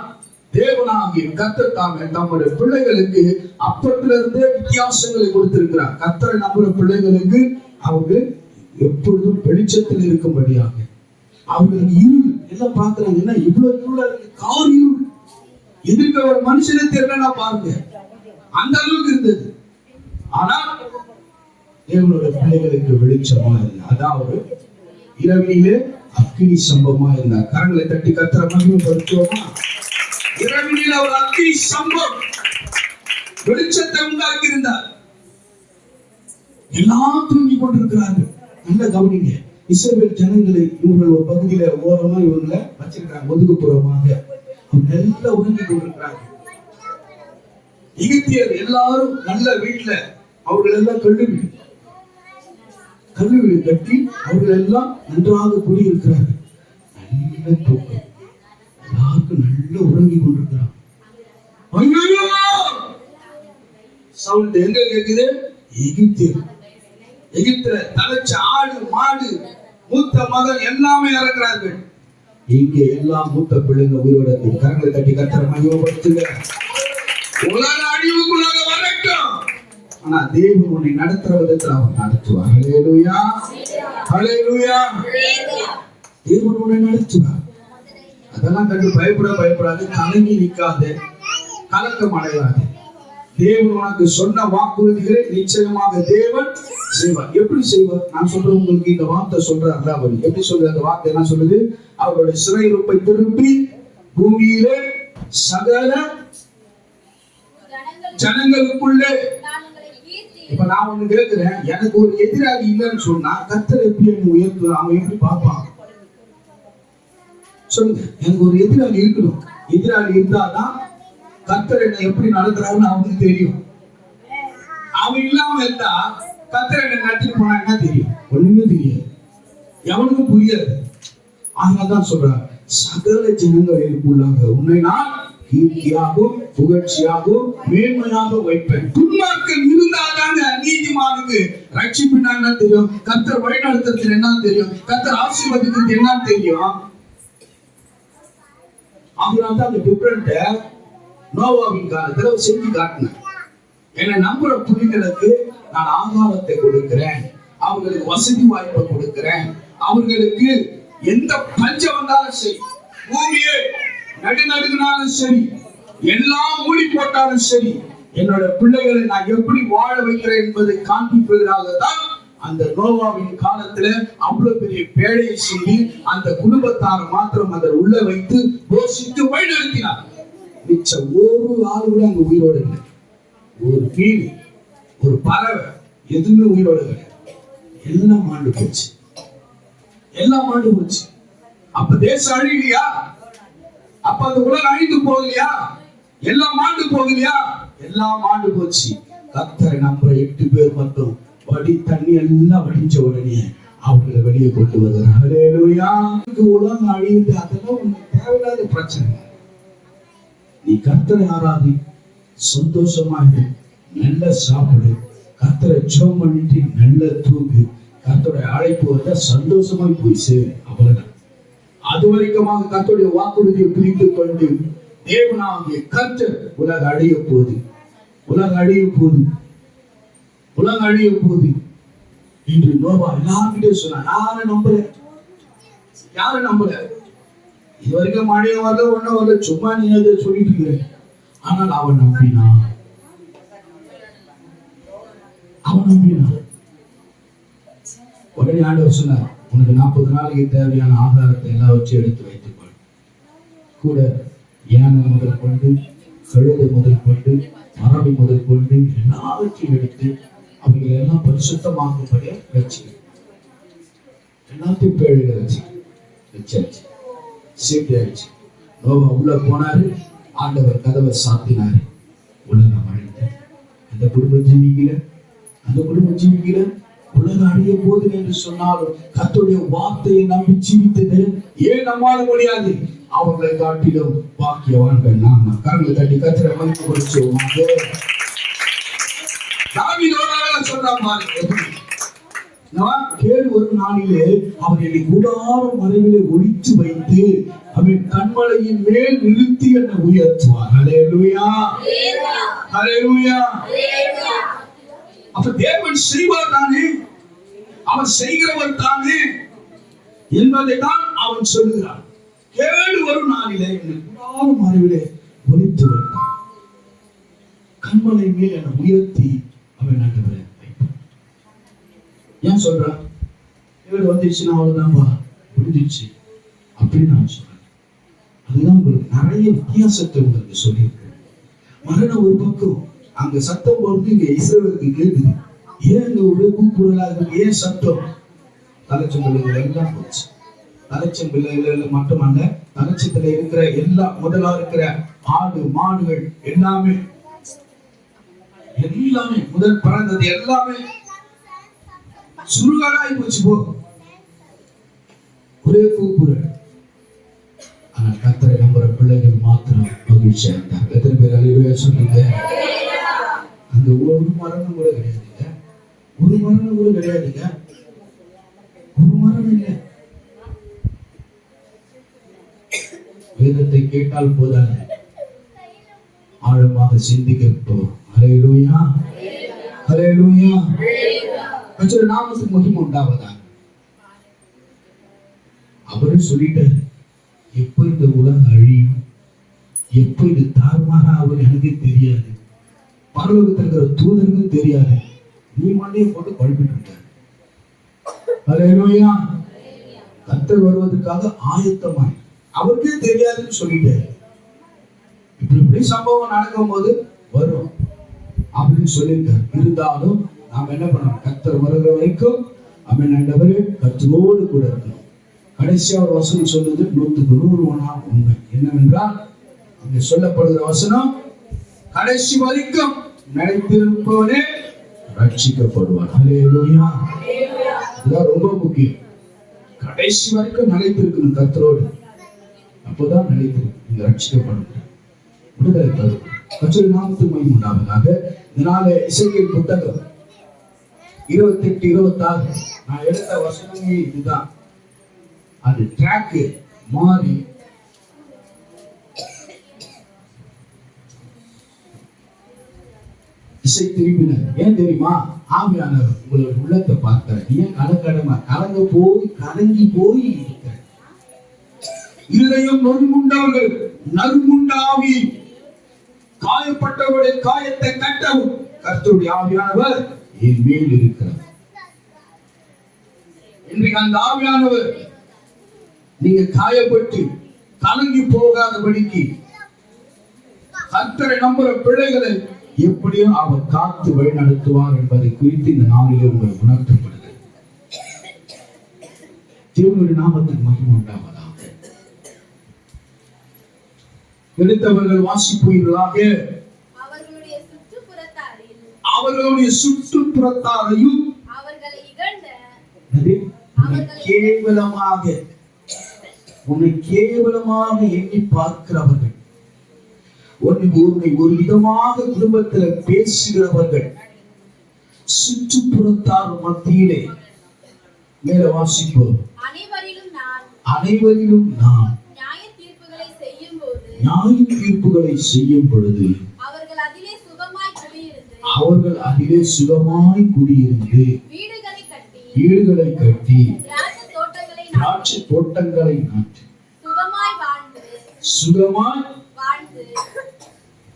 தேவனாகிய கர்த்தர் தாமே நம்முடைய பிள்ளைகளுக்கு அப்பத்திலிருந்தே வித்தியாசங்களை கொடுத்திருக்கிறார். கர்த்தரை நம்புற பிள்ளைகளுக்கு அவங்க எப்பொழுதும் வெளிச்சத்தில் இருக்கும்படியாக, அவங்களுக்கு இருள் எல்லாம் பார்க்கறாங்க. என்ன இவ்வளவு இருளா இருக்கு, கார் இருள், எதிர்க்க ஒரு மனுஷனே தெரியல பாருங்க, அந்த அளவுக்கு இருந்தது. ஆனால் தேவனுடைய பிள்ளைகளுக்கு வெளிச்சமா இருந்தார். அதாவது இரவிலே அக்கினி சம்பவமா இருந்தார். கரங்களை தட்டி கர்த்தரை மகிமைப்படுத்துவோமா? இரவிலே ஒரு அக்கினி சம்பவம் வெளிச்சத்தை உண்டாக்கி இருந்தார். எல்லாம் தூங்கி கொண்டிருக்கிறார்கள். நல்ல கவனிங்க, இஸ்ரவேல் ஜனங்களை இவர்கள் ஒரு பகுதியில ஓரமா இவங்களை வச்சிருக்கிறாங்க, ஒதுக்குப்புறமாக. நல்லா உறங்கி கொண்டிருக்கிறாங்க. எகிப்தியர் எல்லாரும் நல்ல வீட்டுல, அவர்கள் எல்லாம் கல்லு வீடு கட்டி அவர்கள் எல்லாம் நன்றாக குடியிருக்கிறார்கள். நல்ல தூக்கம், எல்லாருக்கும் நல்ல உறங்கி கொண்டிருக்கிறாங்க. சவுண்ட் எங்க கேக்குது? எகிப்துல தலைச்ச ஆடு மாடு மூத்த மகன் எல்லாமே இறக்குறார்கள். இங்க எல்லாம் மூத்த பிள்ளைங்க உயிரோட கரங்களை தட்டி கர்த்தரை மகிமைப்படுத்துங்க. உலக அழிவுக்குள்ளாக வரட்டும், ஆனா தேவன் உன்னை நடத்துற விதத்தில் அவர் நடத்துவார். ஹல்லேலூயா. ஹல்லேலூயா. தேவன் உன்னை நடத்துவார். அதெல்லாம் கண்டு பயப்படாது, கலங்கி நிற்காது, கலக்கம் அடையாது. தேவன் உனக்கு சொன்ன வாக்குறுதிகளை நிச்சயமாக தேவன் செய்வார். எப்படி செய்வார்? நான் சொல்றேன் உங்களுக்கு, இந்த வார்த்தை சொல்றாருல அவர் எப்படி சொல்ற அந்த வார்த்தை என்ன சொல்லுது? அவருடைய சிறையிருப்பை திருப்பி பூமியிலே சகல ஜனங்களுக்குள்ளே. இப்ப நான் ஒண்ணு கேட்கிறேன், எனக்கு ஒரு எதிராளி இல்லைன்னு சொன்னா கர்த்தர் எப்படி என்ன உயர்த்துவார்? அவன் எப்படி பார்ப்பான்? சொல்லுங்க. எனக்கு ஒரு எதிராளி இருக்கணும். எதிராளி இருந்தாதான் கர்த்தர் என்ன எப்படி நடத்துறாருன்னு அவனுக்கு தெரியும். அவன் இல்லாம இருந்தா கர்த்தர் என்ன நடத்திட்டு போனா என்ன தெரியும்? ஒண்ணுமே தெரியாது, எவனுக்கும் புரியாது. அதனால்தான் சொல்றார், சகல ஜனங்களுக்குள்ளாக உன்னை நான் கீர்த்தியாகவும் புகழ்ச்சியாகவும் மேன்மையாக வைப்பேன். துன்மார்க்கன் இருந்தாதாங்க நீதிமானுக்கு ரட்சிப்பு என்ன தெரியும், கர்த்தர் வழி நடத்துறது என்ன தெரியும், கர்த்தர் ஆசீர்வதிக்கிறது என்ன தெரியும். அதனால்தான் அந்த டிஃபரண்ட நோவாவின் காலத்துல செஞ்சு காட்டினேன். என்னை நம்புற புள்ளிகளுக்கு நான் ஆகாரத்தை கொடுக்கிறேன், அவங்களுக்கு வசதி வாய்ப்பை கொடுக்கிறேன், அவர்களுக்கு எந்த பஞ்சம் வந்தாலும் சரி, பூமியே நடுநடுங்கினாலும் சரி, எல்லாம் மூடி போட்டாலும் சரி, என்னோட பிள்ளைகளை நான் எப்படி வாழ வைக்கிறேன் என்பதை காண்பிப்பதற்காக தான் அந்த நோவாவின் காலத்துல அவ்வளவு பெரிய பேழையை சொல்லி அந்த குடும்பத்தார் மாத்திரம் அதை உள்ள வைத்து போஷித்து வழிநடத்தினார். மிச்சம் ஒரு ஆள் கூட அங்க உயிரோடு இல்லை. ஒரு மீன், ஒரு பறவை எதுவுமே உயிரோடு இல்லை. எல்லாம் மாண்டு போச்சு, எல்லாம் மாண்டு போச்சு. அப்ப தேசம் அழியலையா? அப்ப அந்த உலகம் அழிந்து போகலையா? எல்லாம் மாண்டு போகலையா? எல்லாம் மாண்டு போச்சு. கர்த்தரை நம்புற 8 பேர் மட்டும் வடி தண்ணி எல்லாம் வடிஞ்ச உடனே அவர்களை வெளியே கொண்டு வருகிறார். ஹல்லேலூயா. உலகம் அழியுது, அதெல்லாம் உனக்கு தேவையில்லாத பிரச்சனை. நீ கர்த்தரை ஆராதி, சந்தோஷமா இரு, நல்ல சாப்பிடு, கர்த்தரை ஜெபம் பண்ணிட்டு நல்ல தூங்கு. கர்த்தருடைய அழைப்பு வந்தா சந்தோஷமாய் போய் சேரு. அவ்வளவுதான். அது வரைக்குமாக கர்த்தருடைய வாக்குறுதியை பிடித்துக் கொண்டு தேவனாகிய கர்த்தர் உலக அழிய போகுது, உலக அழிய போகுது, உலக அழிய போகுது என்று நோவா எல்லார்கிட்டயும் சொன்னான். யாரும் நம்பல. இது வரைக்கும் மழையும் வரல, ஒன்னும் வரல, சும்மா நீ அதை சொல்லிட்டு இருக்கிற. ஆனால் அவன் நம்பினான். உடனே ஆண்டவர் சொன்னார், உனக்கு 40 நாளைக்கு தேவையான ஆதாரத்தை எல்லாம் வச்சு எடுத்து வைத்துக்கொள். கூட யானை முதல் கொண்டு, கழுதை முதல் கொண்டு, மரபி முதல் கொண்டு எல்லாவற்றையும் எடுத்து அவங்களை எல்லாம் பரிசுத்தமாக்கும்படியா வச்சு எல்லாத்தையும் பேழையில வச்சாச்சு. சீட்டு ஆயிடுச்சு. நோவா உள்ள போனாரு, ஆண்டவர் கதவை சாத்தினாரு. உலகம் அழிந்தது. அந்த குடும்பம் ஜீவிக்கல, அந்த குடும்பம் ஜீவிக்கல. உலகம் அழிய போது என்று சொன்னாலும் கர்த்தருடைய வார்த்தையை நம்பி ஜீவித்தது ஏன் நம்மால முடியாது? அவங்களை காட்டிலும் பாக்கியவான்கள் நாம். கரங்களை தட்டி கர்த்தரை மதிப்பு கொடுத்தோம். கேடு ஒரு நாளிலே அவர் என்னை கூடாரம் மறைவிலே ஒளித்து வைத்து அவன் கண்மலையின் மேல் நிறுத்தி என்னை உயர்த்துவார். ஹல்லேலூயா, ஹல்லேலூயா. அப்ப தேவன் செய்வார் தானே, அவன் செய்கிறவர் தானே என்பதை தான் அவன் சொல்லுகிறான். கேடு ஒரு நாளிலே என்னை கூடாரம் மறைவிலே ஒளித்து வைத்தார், கண்மலை மேல் என்னை உயர்த்தி அவன் ஆண்டவரை வைப்பார். ஏன் சொல்றான்? கேடு வந்துருச்சுன்னா அவ்வளவுதான்பா, முடிஞ்சிச்சு அப்படின்னு நான் சொல்றேன். அதுதான் உங்களுக்கு நிறைய வித்தியாசத்தை உங்களுக்கு சொல்லியிருக்கேன். மரணம் ஒரு பக்கம், அங்க சத்தம் போறது இங்க இஸ்ரவேலுக்கு கேட்குது. ஏன் அங்க ஒரு கூக்குரலா இருக்கு? ஏன் சத்தம்? தலைச்சம்பிள்ளைகள் எல்லாம் போச்சு. தலைச்சம்பிள்ளைகள் மட்டுமல்ல, தலைச்சத்துல இருக்கிற எல்லா முதலா இருக்கிற ஆடு மாடுகள் எல்லாமே முதல் பிறந்தது எல்லாமே சுருகாடாய் போச்சு. போ ஒரே கூக்குரல். ஆனால் கர்த்தரை நம்புற பிள்ளைகள் மாத்திரம் மகிழ்ச்சி அடைந்தார். எத்தனை பேர் அல்லேலூயா சொல்லுங்க? அங்க ஒரு மரணம் கூட கிடையாதுங்க, ஒரு மரணம் கூட கிடையாதுங்க, ஒரு மரணம் இல்லை. வேதத்தை கேட்டால் போதாது, ஆழமாக சிந்திக்கப்போம். ஹல்லேலூயா, ஹல்லேலூயா. கர்த்தருடைய நாமத்துக்கு மகிமை உண்டாவதாக. அவரே சொல்லிட்டார், எப்ப இந்த உலகம் அழியும், எப்ப இது தாறுமாறா அவர் எனக்கு தெரியாது, பரலோகத்தில் இருக்கிற தூதர்களும் தெரியாது, நீ மண்டையை போட்டு குழப்பிட்டு இருக்க. ஹல்லேலூயா. கர்த்தர் வருவதற்காக ஆயத்தமாய், அவருக்கே தெரியாதுன்னு சொல்லிட்டாரு. இப்படி சம்பவம் நடக்கும் போது வரும் அப்படின்னு சொல்லியிருக்காரு. இருந்தாலும் நாம் என்ன பண்ணணும்? கர்த்தர் வருகிற வரைக்கும் அவன் ஆண்டவரே கர்த்தரோடு கூட இருக்கணும். கடைசியா ஒரு வசனம் சொல்லுது, 100க்கு 100 உண்மை. என்னவென்றால் அங்கே சொல்லப்படுகிற வசனம், கடைசி வரைக்கும் நிலைத்திருப்பவனே ரட்சிக்கப்படுவார். ஹல்லேலூயா. இதுதான் ரொம்ப முக்கியம். கடைசி வரைக்கும் நிலைத்திருக்கணும் கர்த்தரோடு. அப்போதான் நிலைத்திருக்கும், நீங்க ரட்சிக்கப்படுங்க, விடுதலை தரும். கர்த்தருடைய நாமத்துக்கு மகிமை உண்டாவதாக. இதனால இசைக்கியல் புத்தகம் 28-26 நான் எடுத்த வசனமே இதுதான். அது ட்ராக் மாறி இசை திருப்பினர். ஏன் தெரியுமா? ஆவியானவர் உங்களுடைய உள்ளத்தை பார்த்தார். ஏன் கலங்கி போய் இருக்கிற இருதயம் நொறுங்குண்டவர்கள், நறுங்குண்டாவி, காயப்பட்டவருடைய காயத்தை கட்டவும் கர்த்தருடைய ஆவியானவர் என் மேல் இருக்கிறார். இன்றைக்கு அந்த ஆவியானவர் நீங்க காயப்பட்டு கலங்கி போகாதபடிக்கு கர்த்தரை நம்புற பிள்ளைகளை எப்படியும் அவர் காத்து வழி நடத்துவார் என்பதை குறித்து இந்த நாளிலே உங்களை உணர்த்தப்படுகிறது. தேவனுடைய நாமத்துக்கு மகிமை உண்டாவதாக. எடுத்தவர்கள் வாசிப்பீர்களாக. அவர்களுடைய சுற்றுப்புறத்தாரையும் உன்னை கேவலமாக எண்ணி பார்க்கிறவர்கள், உன்னை ஒரு விதமாக குடும்பத்தில் பேசுகிறவர்கள், சுற்றுப்புறத்தார் மத்தியிலே, மேல வாசிப்போம், அனைவரிலும் நான் நியாய தீர்ப்புகளை செய்யும் பொழுது அவர்கள் அதிலே சுகமாய் குடியிருந்து வீடுகளை கட்டி திராட்சை தோட்டங்களை நாட்டி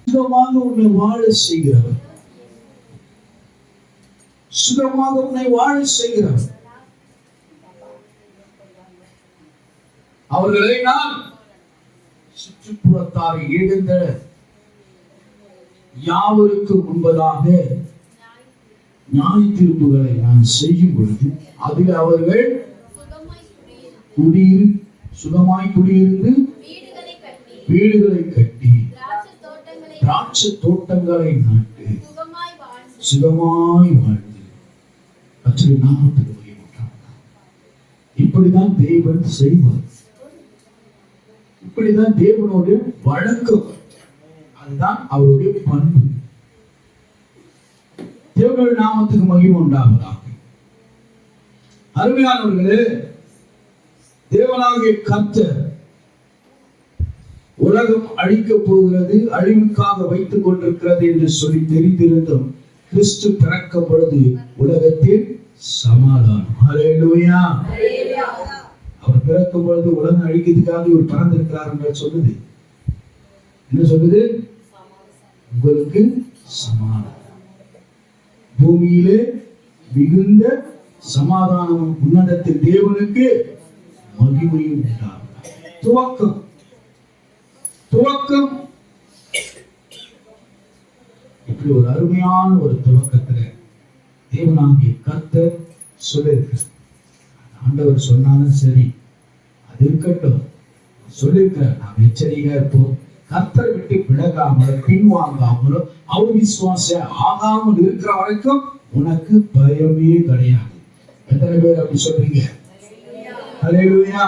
சுகமாக உன்னை வாழ செய்கிறவர், சுகமாக உன்னை வாழ செய்கிறவர். அவர்களை நான் சுற்றுப்புறத்தாரை எழுந்த யாவருக்கு முன்பதாக நியாய தீர்ப்புகளை நான் செய்யும் பொழுது அதில் அவர்கள் சுகமாய் குடியிருந்து வீடுகளை கட்டி திராட்சை தோட்டங்களை நாட்டு சுகமாய் வாழ்ந்து கர்த்தருடைய நாமத்துக்கு மகிமை உண்டாவதாக. இப்படிதான் தேவன் செய்வார். இப்படிதான் தேவனுடைய வழக்கம். அதுதான் அவருடைய பண்பு. தேவனுடைய நாமத்துக்கு மகிமை உண்டாவதாக. அருமையானவர்களே, தேவனாகிய கர்த்தர் உலகம் அழிக்கப் போகிறது, அழிவுக்காக வைத்துக் கொண்டிருக்கிறது என்று சொல்லி தெரிந்திருந்தும் கிறிஸ்து பிறக்கும் பொழுது உலகத்தில் சமாதானம். ஹல்லேலூயா. அவர் பிறக்கும் பொழுது உலகம் அழிக்கிறதுக்காக இவர் பிறந்திருக்கிறார் என்று சொல்லுது. என்ன சொல்லுது? உங்களுக்கு சமாதானம், பூமியிலே மிகுந்த சமாதானம், உன்னதத்தில் தேவனுக்கு மகிமையும் உண்டாகும். துவக்கம் இப்படி ஒரு அருமையான ஒரு துவக்கத்துல தேவனாகிய கர்த்தர் சொல்லியிருக்கிறார். ஆண்டவர் சொன்னாலும் சரி, அது இருக்கட்டும், சொல்லியிருக்கிறார். நாம் எச்சரிக்கையா இருப்போம். கர்த்தரை விட்டு விலகாமல் பின்வாங்காமலும் அவிசுவாச ஆகாமல் இருக்கிற வரைக்கும் உனக்கு பயமே கிடையாது. எத்தனை பேர் அப்படி சொல்றீங்க? ஹல்லேலூயா.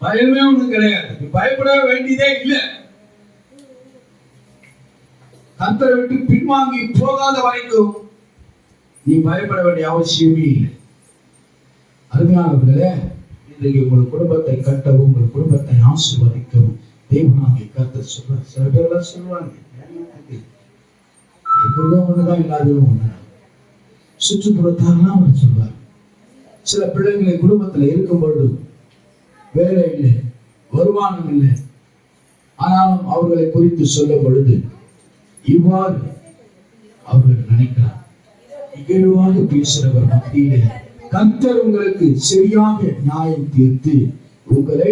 பயமே உனக்கு கிடையாது. பயப்பட வேண்டியதே இல்லை. கர்த்தரை விட்டு பின்வாங்கி போகாத வரைக்கும் நீ பயப்பட வேண்டிய அவசியமே இல்லை. அருமையானவர்களே, இன்றைக்கு உங்கள் குடும்பத்தை கட்டவும் உங்கள் குடும்பத்தை ஆசீர்வதிக்கவும் தேவனாகிய கர்த்தர் சொல்றார். சில பேர் சொல்லுவாங்க, எப்படிதான் ஒண்ணுதான் இல்லாததும் ஒண்ணுதான். சுற்றுப்புறத்தாரெல்லாம் அவர் சொல்வார். சில பிள்ளைங்களை குடும்பத்துல இருக்கும் பொழுது வேலை இல்லை, வருமானம் இல்லை, ஆனாலும் அவர்களை குறித்து சொல்லும் பொழுது இவ்வாறு அவர்கள் நினைக்கிறார். இகழ்வாக பேசுறவர் மத்தியிலே கர்த்தர் உங்களுக்கு சரியாக நியாயம் தீர்த்து உங்களை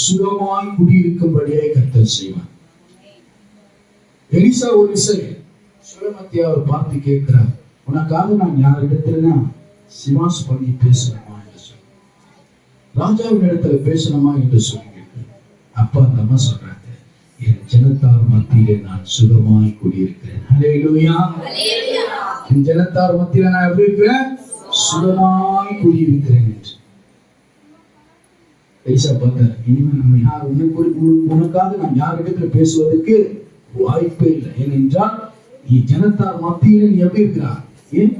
சுகமாய் குடியிருக்கும்படியே கர்த்தர் செய்வார். எலிசா ஒரு சரி சுலமத்தியை அவர் பார்த்து கேட்கிறார், உனக்காக நான் யாரிடத்துல சிவாஸ் பண்ணி பேசணுமா என்று சொல்லி, ராஜாவின் இடத்துல பேசணுமா என்று சொல்லி கேட்கிறேன். அப்பா அந்த அம்மா சொல்றாங்க, என் ஜனத்தார் மத்தியிலே நான் சுகமாய் குடியிருக்கிறேன். ஹல்லேலூயா. என் ஜனத்தார் மத்தியில நான் எப்படி இருக்கிறேன்? சுகமாய் குடியிருக்கிறேன் என்று. எலிசா பார்த்தார், இனிமே நம்ம யார் உனக்காக நான் யாரிடத்துல பேசுவதற்கு வாய்ப்பே இல்லை. ஏனென்றால் நீ ஜனத்தார் மத்தியில நீ எப்படி இருக்கிறார்? ஏன்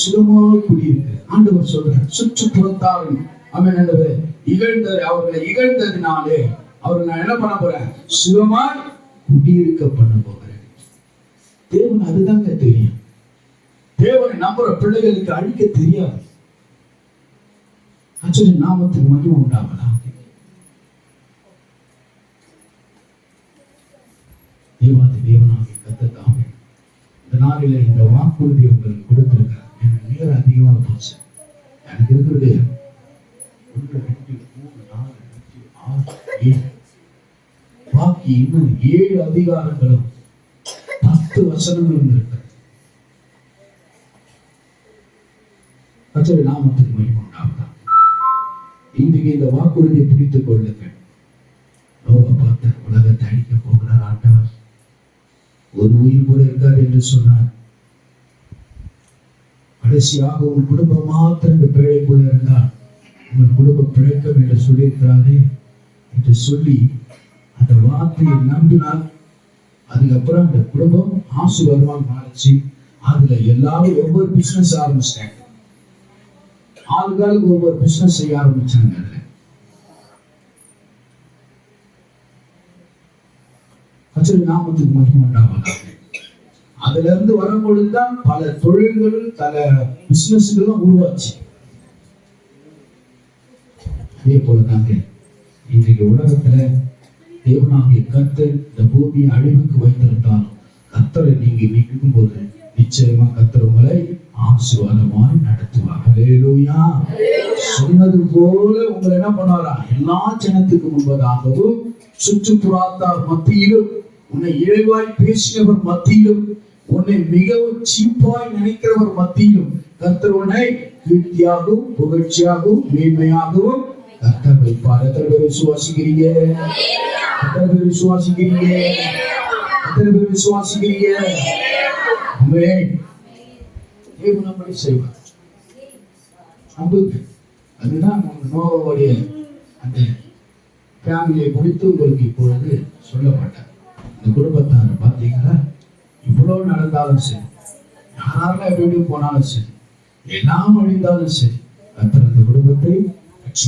சுகமாய் குடியிருக்கிற. ஆண்டவர் சொல்றார், சுற்றுப்புறத்தாரும் அவர்களை இகழ்ந்ததினாலே அவர்கள் நான் என்ன பண்ண போறேன்? சுகமாய் குடியிருக்க பண்ண போகிறேன். தேவன் அதுதாங்க தெரியும். தேவனை நம்புற பிள்ளைகளுக்கு அழிக்க தெரியாது. ஆச்சரிய நாமத்துக்கு மகிமை உண்டாவதா. தேவாதி தேவனாகிய கர்த்தர் தாமே இந்த நாளில இந்த வாக்குறுதி உங்களுக்கு கொடுத்திருக்கார். எனக்கு நேரம் அதிகமா போச்சு. எனக்கு இருக்கிறது 1, 2, 3, 4, 5, 6, 7 பாக்கி இன்னும் 7 அதிகாரங்களும் 10 வசனங்களும் இருக்கு. கர்த்தருடைய நாமத்துக்கு மகிமை உண்டாவதா. இன்றைக்கு இந்த வாக்குறுதியை பிடித்துக் கொள்ளுங்கள். நோவா பார்த்த உலகத்தை அழிக்க போகிறார் ஆண்டவர். ஒரு உயிர் கூட இருக்காது என்று சொன்னார். கடைசியாக உன் குடும்பம் மாத்திரம் இந்த பேழைக்குள்ள இருந்தால் உங்கள் குடும்பம் பிழைக்கும் என்று சொல்லியிருக்கிறாரே என்று சொல்லி அந்த வார்த்தையை நம்பினார். அதுக்கப்புறம் அந்த குடும்பம் ஆசீர்வாதமாக மாறிச்சு. அதுல எல்லாரும் ஒவ்வொரு பிசினஸ் ஆரம்பிச்சிட்டாங்க. ஆளுகளுக்கு ஒவ்வொரு பிசினஸ் செய்ய ஆரம்பிச்சாங்க. அதுல கர்த்தருடைய நாமத்துக்கு மகிமை உண்டாவதாக. அதுல இருந்து வரும்பொழுதுதான் பல தொழில்களும் பல பிசினஸ்களும் உருவாச்சு. அதே போலதாங்க இன்றைக்கு உலகத்துல தேவனாகிய கர்த்தர் இந்த பூமியை அழிவுக்கு வைத்திருந்தாலும் கர்த்தரை நீங்க நிற்கும் போது நிச்சயமா கர்த்தர் உங்களை ஆசீர்வாதமாய் நடத்துவார். ஹல்லேலூயா. சொன்னது போல உங்களை என்ன பண்ணுவாரா? எல்லா ஜனத்துக்கு முன்பதாகவும் சுற்றுப்புறத்தார் மத்தியிலும் உன்னை இழிவாய் பேசினவர் மத்தியிலும் உன்னை மிகவும் சீப்பாய் நினைக்கிறவர் மத்தியிலும் கர்த்தர் உன்னை கீர்த்தியாகவும் புகழ்ச்சியாகவும் மேன்மையாகவும் கர்த்தர் வைப்பார். எத்தனை பேர் விசுவாசிக்கிறீங்க? எத்தனை பேர் விசுவாசிக்கிறீங்க? எத்தனை பேர் விசுவாசிக்கிறீங்க? ஆமென். தேவன் நம்மை செய்வார். அதுதான் நோவாவுடைய அந்த ஃபேமிலியை குறித்து உங்களுக்கு இப்பொழுது சொல்லப்பட்டார். இந்த குடும்பத்தார் பார்த்தீங்களா, இவ்வளவு நடந்தாலும் சரி, யாரெல்லாம் வீடு போனாலும் சரி, எல்லாம் அழிந்தாலும் சரி, கர்த்தர் அந்த குடும்பத்தை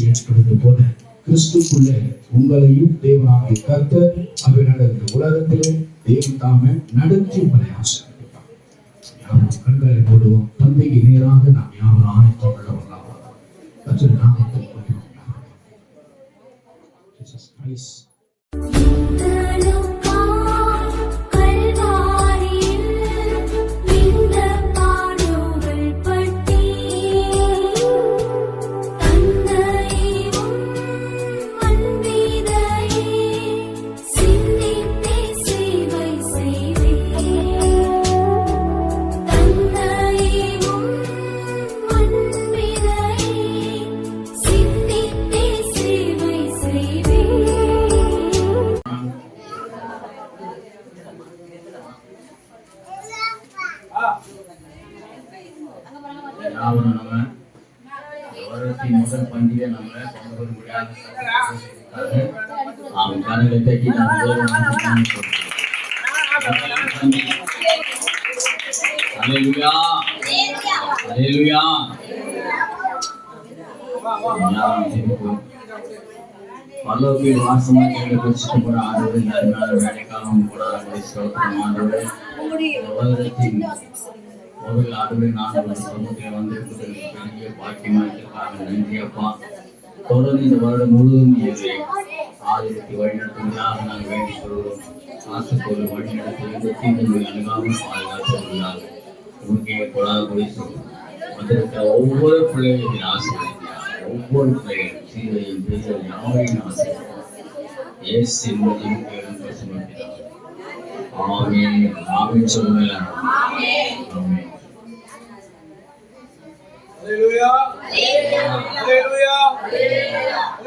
ஏற்படுவது போல கிறிஸ்துக்குள்ளே உங்களையும் தேவனாகிய கர்த்தர் அவர்கள் இந்த உலகத்திலே தேவன் தாமே நடத்தி உங்களை ஆசீர்வதிப்பார். யாரும் கண்களை போடுவோம். தந்தைக்கு நேராக நாம் யாரும் ஆயத்தம் உள்ளவர்களாக கர்த்தர் நாமத்தை கொண்டு ஜீசஸ் கிரைஸ்ட். முதல் பண்டிகை நம்ம கொண்டு முடியாத அவன் கரங்களை தட்டி பல்லோக்கு வாசமா வச்சுட்டு போற ஆண்டு அதனால வேலைக்காலம் கூட உலகத்தின் முதல் ஆடுகளை நான் சமூகத்தில் வந்திருப்பதற்கு பெரிய பாக்கியமாக நன்றி அப்பா. தொடர்ந்து இந்த வருடம் முழுவதும் ஆதிரத்தை வழிநடத்துவதாக நாங்கள் வேண்டிக் கொள்கிறோம். ஆசைப்பொருள் வழிநடத்தி தீங்கு அணுகாமல் பாதுகாத்து வருகிறார். உங்களுக்கே கொடாது குறித்து வந்திருக்கிற ஒவ்வொரு பிள்ளைகளையும் ஆசீர்வதிக்கிறார். ஒவ்வொரு பிள்ளைகளும் சீரையும் பெரிய யாவையும் ஆசீர்வதிக்கிறார். இயேசு என்பதையும் கேளும் பசுமைக்கிறார். ஆமென். ஆமென் சொல்லுங்க. ஆமென். Hallelujah. Hallelujah. Hallelujah.